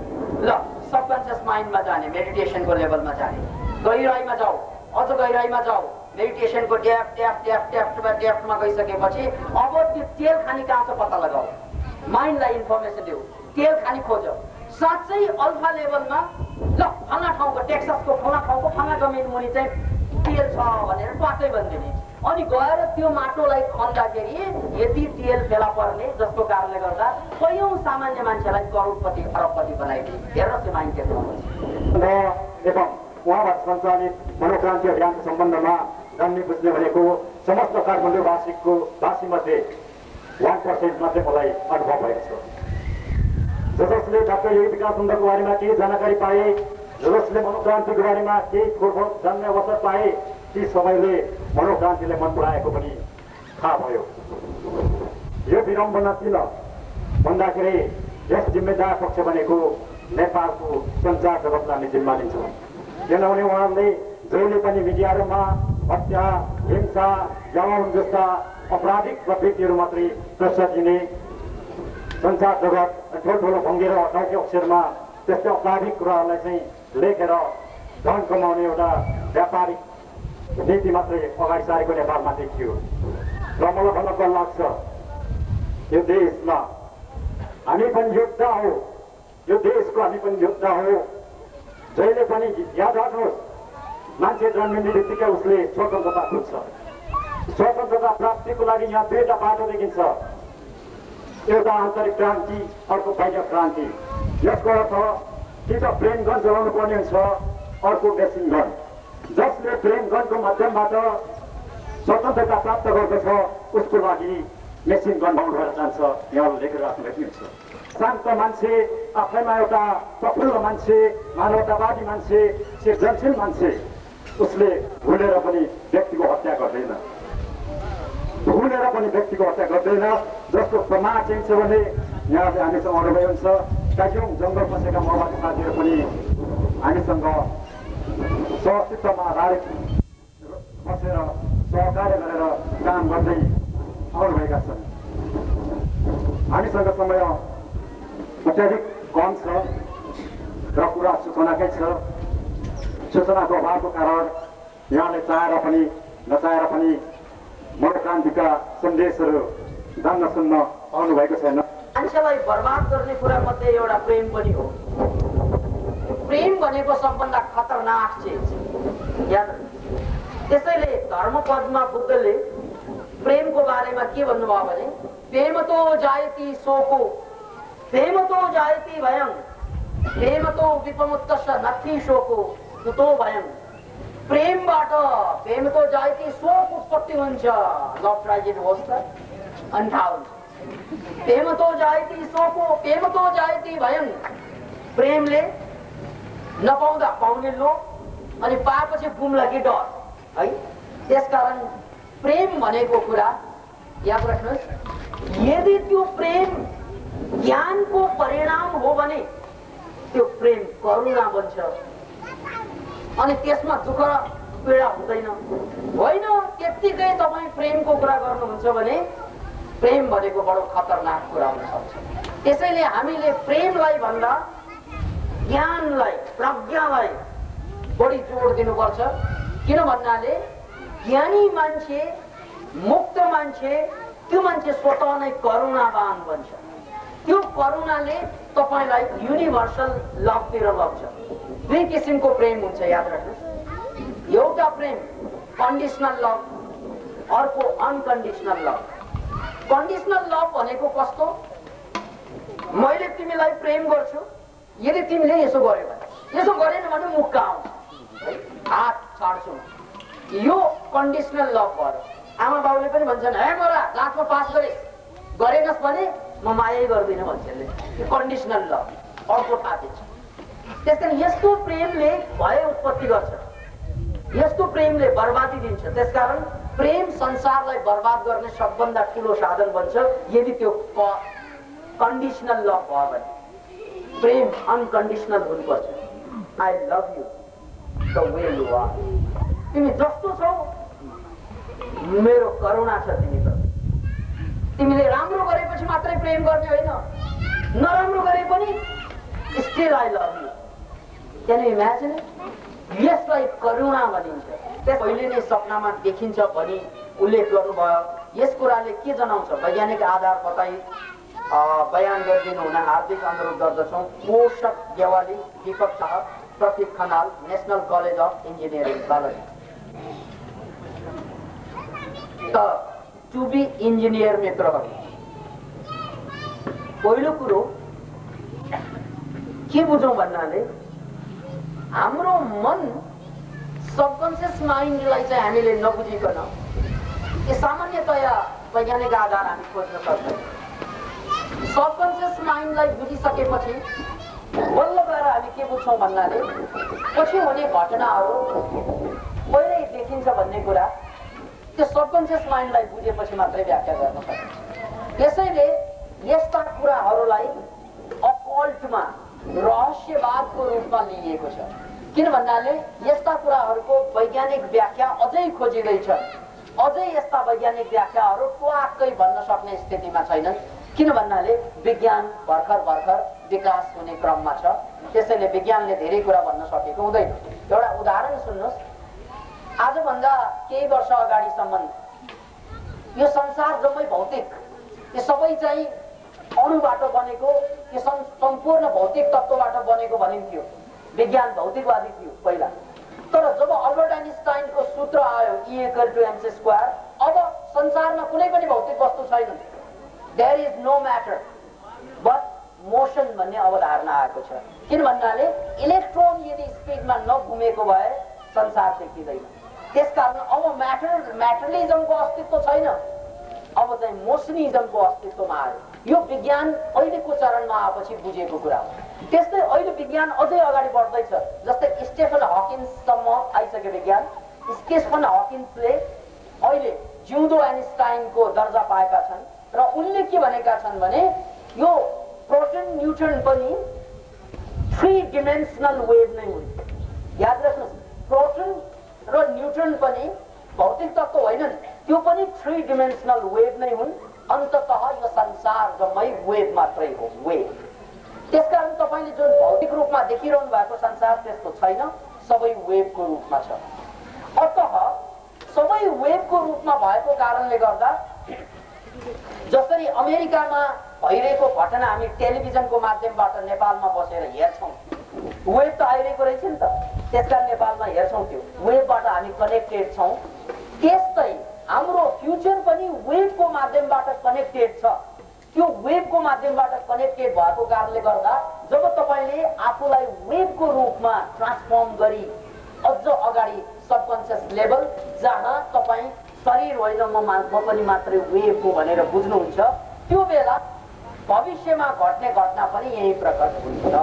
ल सबकन्सियस माइन्डमा जाने, मेडिटेसनको लेभलमा जाने, गहिराईमा जाऊ, अझ गहिराईमा जाऊ, मेडिटेसनको डेप्थमा गइसकेपछि अब त्यो तेल खानी कहाँ छ पत्ता लगाऊ, माइन्डलाई इन्फर्मेसन देऊ, तेल खानी खोज। साँच्चै अल्फा लेभलमा ल फला ठाउँको, टेक्ससको फला ठाउँको फला जमिन मुनि चाहिँ तेल छ भनेर ट्वाक्कै भनिदिने। अनि गएर त्यो माटोलाई खन्दाखेरि यति तेल फेला पर्ने, जसको कारणले गर्दा कयौं सामान्य मान्छेलाई करोडपति अरबपति बनाइदिए। हेर्नुहोस् यो माइन्ड टेक्नोलोजी। एवं उहाँबाट सञ्चालित मनोक्रान्ति अभियानको सम्बन्धमा जान्ने बुझ्ने भनेको समस्त काठमाडौँवासीको वासीमध्ये 1% मात्रै मलाई अनुभव भएको छ। जसले डाक्टर योगी विकास सुन्दरको बारेमा केही जानकारी पाए, जसले मनोक्रान्तिको बारेमा केही थोरबहुत जान्ने अवसर पाए, ती सबैले मनोक्रान्तिले मन पराएको पनि थाहा भयो। यो विडम्बना किन भन्दाखेरि यस जिम्मेदार पक्ष भनेको नेपालको सञ्चार जगतलाई हामी जिम्मा दिन्छौँ। किनभने उहाँहरूले जहिले पनि मिडियाहरूमा हत्या, हिंसा, जवान जस्ता अपराधिक प्रवृत्तिहरू मात्रै प्रश्रय दिने, सञ्चार जगत ठुल्ठुलो भङ्गेर नौके अक्षरमा त्यस्तै अपराधिक कुराहरूलाई चाहिँ लेखेर धन कमाउने एउटा व्यापारिक नीति मात्रै अगाडि सारेको नेपालमा देखियो। र मलाई भन्न मन लाग्छ यो देशमा हामी पनि योद्धा हो, यो देशको हामी पनि योद्धा हो। जहिले पनि याद राख्नुहोस्, मान्छे जन्मिने बित्तिकै उसले स्वतन्त्रता खोज्छ। स्वतन्त्रता प्राप्तिको लागि यहाँ दुईटा बाटो देखिन्छ, एउटा आन्तरिक क्रान्ति, अर्को बाह्य क्रान्ति। यसको अर्थ कि त प्लेन गन चलाउनु पर्ने हुन्छ, अर्को मेसिन गन। जसले प्रेम गनको माध्यमबाट स्वतन्त्रता प्राप्त गर्दछ उसको लागि मेसिन गन बाउन्ड भएर जान्छ। यहाँले लेखेर राख्नु भएको हुन्छ। शान्त मान्छे, आफैमा एउटा प्रफुल्ल मान्छे, मानवतावादी मान्छे, सृजनशील मान्छे उसले भुलेर पनि व्यक्तिको हत्या गर्दैन, भुलेर पनि व्यक्तिको हत्या गर्दैन। जसको प्रमाण चाहिँ छ भने यहाँले हामीसँग अनुभव हुन्छ। काठमाडौँ जङ्गल बसेका माओवादी साथीहरू पनि हामीसँग सहअस्तित्वमा आधारित बसेर सहकार्य गरेर काम गर्दै आउनुभएका छन्। हामीसँग समय अत्याधिक कम छ र कुरा सूचनाकै छ। सूचनाको अभावको कारण यहाँले चाहेर पनि नचाहेर पनि मनोक्रान्तिका सन्देशहरू जान्न सुन्न आउनुभएको छैन। मान्छेलाई बर्बाद गर्ने कुरा मध्ये एउटा प्रेम पनि हो। प्रेम भनेको सबभन्दा खतरनाक चिज याद। त्यसैले धर्मपदमा बुद्धले प्रेमको बारेमा के भन्नुभयो भने प्रेमतो जायति शोको प्रेमतो जायति भयं प्रेमतो विपमुत्तस्य नथि शोको कुतो भयं। प्रेमबाट प्रेमतो जायति शोक उत्पत्ति हुन्छ। लभ ट्रेजेडी होस् त अन्धा हुन्छ। प्रेमतो जायति शोको प्रेमतो जायति भयं। प्रेमले नपाउँदा पाउने लोभ अनि पाएपछि गुम्ला कि डर है। त्यसकारण प्रेम भनेको कुरा याद राख्नुहोस्। यदि त्यो प्रेम ज्ञानको परिणाम हो भने त्यो प्रेम करुणा बन्छ अनि त्यसमा दुःख र पीडा हुँदैन। होइन त्यत्तिकै तपाईँ प्रेमको कुरा गर्नुहुन्छ भने प्रेम भनेको बडो खतरनाक कुरा हुन सक्छ। त्यसैले हामीले प्रेमलाई भन्दा ज्ञानलाई प्रज्ञालाई बढी जोड दिनुपर्छ। किन भन्नाले ज्ञानी मान्छे मुक्त मान्छे त्यो मान्छे स्वतः नै करुणावान बन्छ। त्यो करुणाले तपाईलाई युनिभर्सल लभतिर लग्छ। दुई किसिमको प्रेम हुन्छ याद राख्नुहोस्। एउटा प्रेम कन्डिसनल लभ, अर्को अनकन्डिसनल लभ। कन्डिसनल लभ भनेको कस्तो? मैले तिमीलाई प्रेम गर्छु, यदि तिमीले यसो गर्यो भने, यसो गरेन भने मुक्का आउँछ, हात छाड्छु। यो कन्डिसनल लभ भयो। आमा बाउले पनि भन्छन् हे मोरा लास्टमा पास गरेनस् भने म मायै गर्दिनँ भन्छ। यो कन्डिसनल लभ अर्को थाहा छ। त्यसकारण यस्तो प्रेमले भय उत्पत्ति गर्छ, यस्तो प्रेमले बर्बादी दिन्छ। त्यसकारण प्रेम संसारलाई बर्बाद गर्ने सबभन्दा ठुलो साधन बन्छ यदि त्यो कन्डिसनल लभ भयो भने। प्रेम अनकन्डिसनल हुनुपर्छ। I love you the way you are. तिमी जस्तो छौ मेरो करुणा छ तिमीप्रति। तिमीले राम्रो गरेपछि मात्रै प्रेम गर्ने होइन, नराम्रो गरे पनि still I love you. Can you imagine? यसलाई करुणा भनिन्छ। पहिले नै सपनामा देखिन्छ भनी उल्लेख गर्नुभयो। यस कुराले के जनाउँछ? वैज्ञानिक आधार बताई बयान गरिदिनु हुन हार्दिक अनुरोध गर्दछौँ। Poshak Gewali, Deepak Shah, Pratik Khanal, national college of engineering Balaji. त टु बी इन्जिनियर मित्रहरू, पहिलो कुरो के बुझौँ भन्नाले हाम्रो मन सबकन्सियस माइन्डलाई चाहिँ हामीले नबुझिकन यो सामान्यतया वैज्ञानिक आधार हामी खोज्न सक्छौँ। सबकन्सियस माइन्डलाई बुझिसकेपछि बल्ल गएर हामी के बुझ्छौँ भन्नाले पछि हुने घटनाहरू पहिल्यै देखिन्छ भन्ने कुरा त्यो सबकन्सियस माइन्डलाई बुझेपछि मात्रै व्याख्या गर्न सकिन्छ। त्यसैले यस्ता कुराहरूलाई अकल्टमा रहस्यवादको रूपमा लिइएको छ। किन भन्नाले यस्ता कुराहरूको वैज्ञानिक व्याख्या अझै खोजिँदैछन्। अझै यस्ता वैज्ञानिक व्याख्याहरू ट्वाक्कै भन्न सक्ने स्थितिमा छैनन्। किन भन्नाले विज्ञान भर्खर भर्खर विकास हुने क्रममा छ। त्यसैले विज्ञानले धेरै कुरा भन्न सकेको हुँदैन। एउटा उदाहरण सुन्नुहोस्। आजभन्दा केही वर्ष अगाडिसम्म यो संसार जम्मै भौतिक, यो सबै चाहिँ अणुबाट बनेको, यो सम्पूर्ण भौतिक तत्त्वबाट बनेको भनिन्थ्यो। विज्ञान भौतिकवादी थियो पहिला। तर जब अल्बर्ट आइन्स्टाइनको सूत्र आयो E=mc², अब संसारमा कुनै पनि भौतिक वस्तु छैन। There is no matter but motion भन्ने अवधारणा आएको छ। किन भन्नाले इलेक्ट्रोन यदि स्पिडमा नघुमेको भए संसार देखिँदैन। त्यसकारण अब म्याटरलिजमको अस्तित्व छैन, अब चाहिँ मोसनिजमको अस्तित्वमा आयो। यो विज्ञान अहिलेको चरणमा आएपछि बुझेको कुरा हो। त्यस्तै अहिले विज्ञान अझै अगाडि बढ्दैछ। जस्तै स्टेफन हकिन्ससम्म आइसक्यो विज्ञान। स्टेफन हकिन्सले अहिले जिउँदो आइन्स्टाइनको दर्जा पाएका छन् र उनले के भनेका छन् भने यो प्रोटोन न्युट्रोन पनि 3 डिमेन्सनल वेभ नै हुन्। याद राख्नुहोस्, प्रोटोन र न्युट्रोन पनि भौतिक तत्त्व होइनन्, त्यो पनि 3 डिमेन्सनल वेभ नै हुन्। अन्ततः यो संसार जम्मै वेभ मात्रै हो, वेभ। त्यसकारण तपाईले जुन भौतिक रूपमा देखिरहनु भएको संसार त्यस्तो छैन, सबै वेभको रूपमा छ। अतः सबै वेभको रूपमा भएको कारणले गर्दा जसरी अमेरिकामा भइरहेको घटना हामी टेलिभिजनको माध्यमबाट नेपालमा बसेर हेर्छौँ, वेभ त आइरहेको रहेछ नि त, त्यसकारण नेपालमा हेर्छौँ, त्यो वेभबाट हामी कनेक्टेड छौँ। त्यस्तै हाम्रो फ्युचर पनि वेभको माध्यमबाट कनेक्टेड छ। त्यो वेभको माध्यमबाट कनेक्टेड भएको कारणले गर्दा जब तपाईले आफूलाई वेभको रूपमा ट्रान्सफर्म गरी अझ अगाडि सबकन्सियस लेभल जहाँ तपाईँ शरीर होइन म पनि मात्रै वेभ हो भनेर बुझ्नुहुन्छ, त्यो बेला भविष्यमा घट्ने घटना पनि यही प्रकट हुन्छ।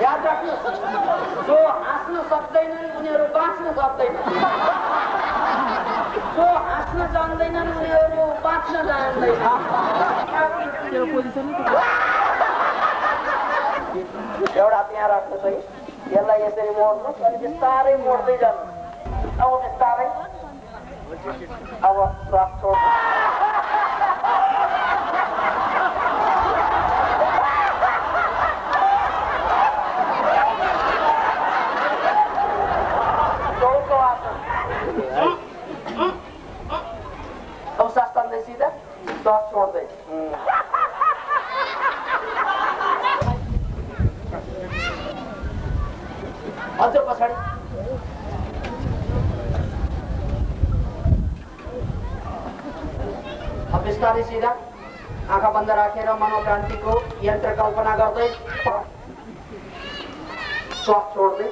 याद राख्नुहोस्, जो हाँस्न सक्दैनन् उनीहरू बाँच्न सक्दैनन्, जो हाँस्न जान्दैनन् उनीहरू बाँच्न जान्दैनन्। एउटा त्यहाँ राख्नुहोस् है, यसलाई यसरी मोड्नुहोस् अनि बिस्तारै मोड्दै जानुहोस्। अब बिस्तारै अब श्वास छोड्नुहोस्। अब सास तान्दै सिधा श्वास छोड्दै अझ पछाडि अब बिस्तारै सिधा आँखा बन्द राखेर मनोक्रान्तिको यन्त्र कल्पना गर्दै श्वास छोड्दै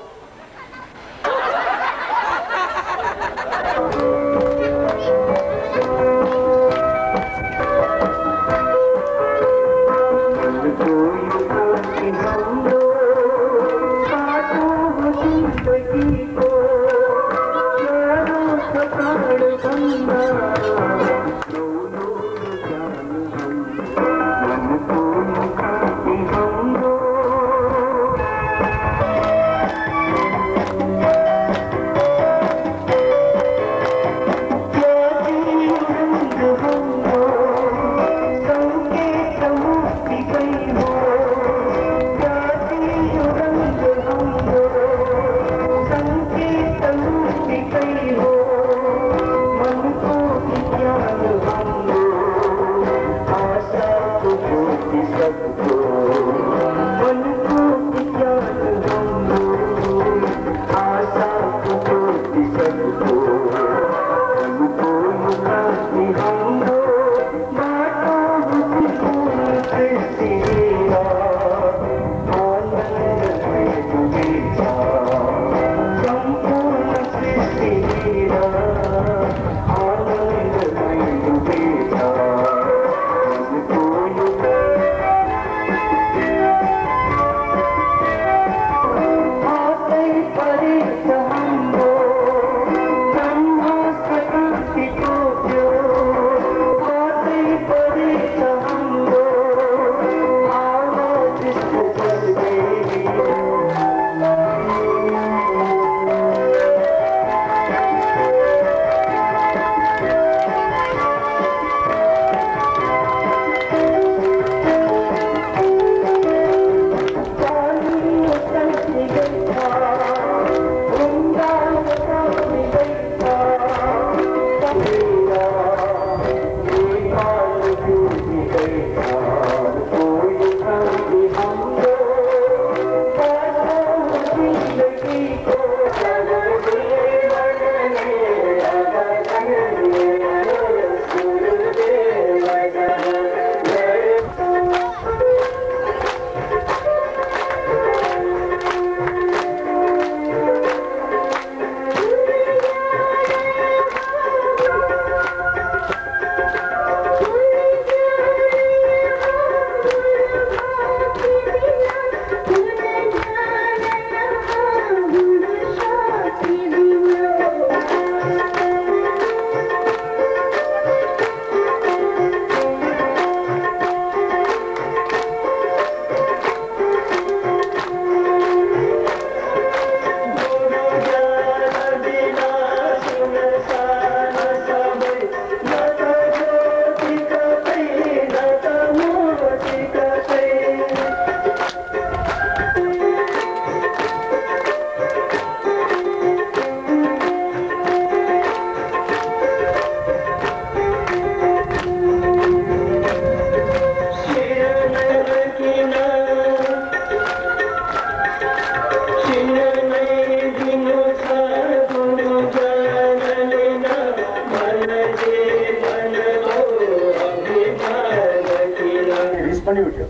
उठ्यो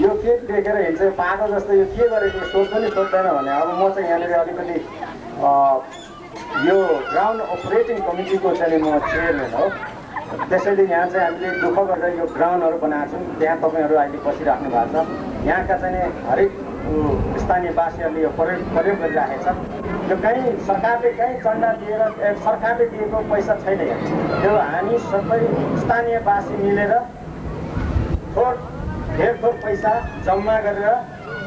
यो के देखेर हिँड्छ पागल जस्तो यो के गरेको सोध्नु नि सोध्दैन भने अब म चाहिँ यहाँनिर अलिकति यो ग्राउन्ड अपरेटिङ कमिटीको चाहिँ म चेयरम्यान हो। त्यसैले यहाँ चाहिँ हामीले दुःख गरेर यो ग्राउन्डहरू बनाएको छौँ। त्यहाँ तपाईँहरू अहिले बसिराख्नु भएको छ। यहाँका चाहिँ हरेक स्थानीयवासीहरूले यो प्रयोग गरिराखेको छ। यो कहीँ सरकारले कहीँ चन्दा दिएर सरकारले दिएको पैसा छैन यहाँ। यो हामी सबै स्थानीयवासी मिलेर धेर थोर पैसा जम्मा गरेर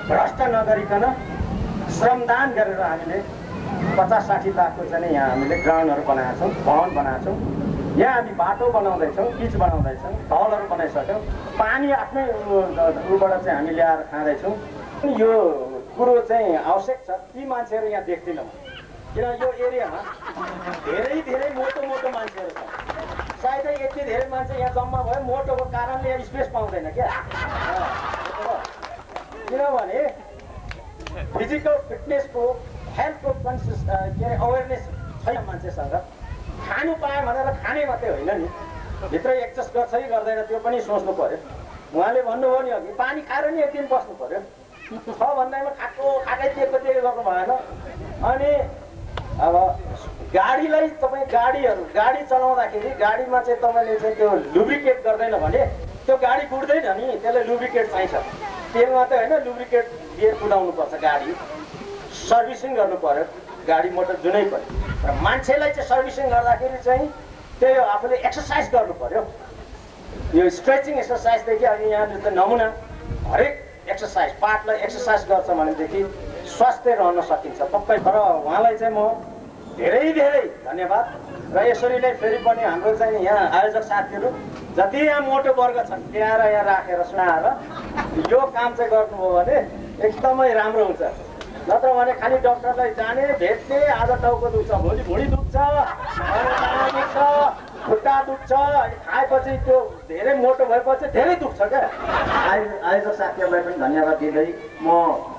भ्रष्ट नगरिकन श्रमदान गरेर हामीले 50-60 लाखको चाहिँ यहाँ हामीले ग्राउन्डहरू बनाएको छौँ, भवन बनाएको छौँ। यहाँ हामी बाटो बनाउँदैछौँ, पिच बनाउँदैछौँ, ढलहरू बनाइसक्यौँ। पानी आफ्नै उबाट चाहिँ हामी ल्याएर खाँदैछौँ। यो कुरो चाहिँ आवश्यक छ। ती मान्छेहरू यहाँ देख्दैनौँ किन यो एरियामा धेरै मोटो मान्छेहरू छ। सायदै यति धेरै मान्छे यहाँ जम्मा भयो मोटोको कारणले यहाँ स्पेस पाउँदैन क्या। किनभने फिजिकल फिटनेसको हेल्थको कन्सियस के अरे अवेरनेस छैन मान्छेसँग। खानु पायो भनेर खाने मात्रै होइन नि, भित्र एक्सर्साइज गर्छ कि गर्दैन त्यो पनि सोच्नु पर्यो। उहाँले भन्नुभयो नि अघि पानी खाएर नि एक दिन बस्नु पर्यो। छ भन्दैमा खाकै दिएको गर्नु भएन। अनि अब गाडीलाई तपाईँ गाडी चलाउँदाखेरि गाडीमा चाहिँ तपाईँले चाहिँ त्यो लुब्रिकेट गर्दैन भने त्यो गाडी कुट्दैन नि, त्यसलाई लुब्रिकेट चाहिन्छ। तेल मात्रै होइन लुब्रिकेट दिएर कुदाउनुपर्छ। गाडी सर्भिसिङ गर्नु पर्यो, गाडी मोटर जुनै पनि। र मान्छेलाई चाहिँ सर्भिसिङ गर्दाखेरि चाहिँ त्यही आफूले एक्सर्साइज गर्नु पर्यो। यो स्ट्रेचिङ एक्सर्साइजदेखि अनि यहाँ त नमुना हरेक एक्सर्साइज पार्टलाई एक्सर्साइज गर्छ भनेदेखि स्वास्थ्य रहन सकिन्छ पक्कै। तर उहाँलाई चाहिँ म धेरै धन्यवाद। र यसरी नै फेरि पनि हाम्रो चाहिँ यहाँ आयोजक साथीहरू जति यहाँ मोटो वर्ग छन् ल्याएर यहाँ राखेर सुनाएर यो काम चाहिँ गर्नुभयो भने एकदमै राम्रो हुन्छ। नत्र भने खालि डक्टरलाई जाने भेट्ने, आज टाउको दुख्छ, भोलि भुँडी दुख्छ, दुख्छ, खुट्टा दुख्छ, खाएपछि त्यो धेरै मोटो भएपछि धेरै दुख्छ क्या। आयोजक साथीहरूलाई पनि धन्यवाद दिँदै म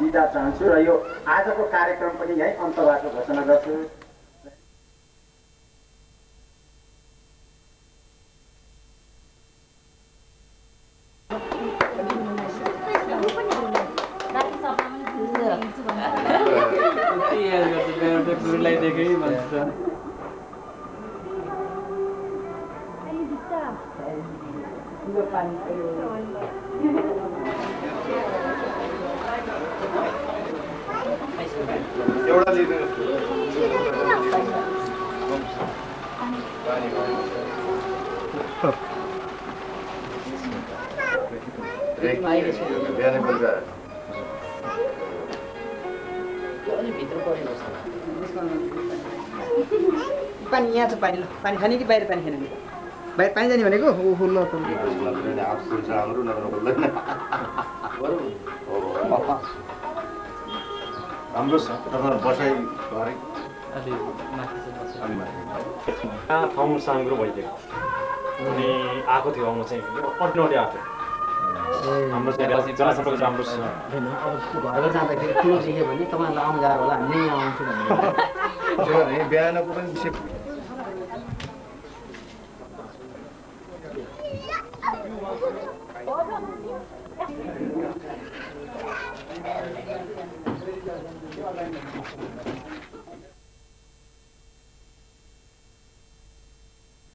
बिदा चाहन्छु र यो आजको कार्यक्रम पनि यही अन्तबाट घोषणा गर्छु। एउटा लिनु बिहानै बेलुका पानी यहाँ छ। पानी पानी खाने कि बाहिर पानी खाने? बाहिर पानी जाने भनेको राम्रो छ। तपाईँ बसाइ ठाउँ साङ्ग्रो भइदिएको अनि आएको थियो आउनु चाहिँ पट्नोले आएको थियो। हाम्रो चाहिँ जनसम्पर्क राम्रो छ। घर जाँदाखेरि ठुलो देख्यो भने तपाईँहरूलाई आउनु गाह्रो होला, हामी नै आउँछु भने बिहानको पनि विषय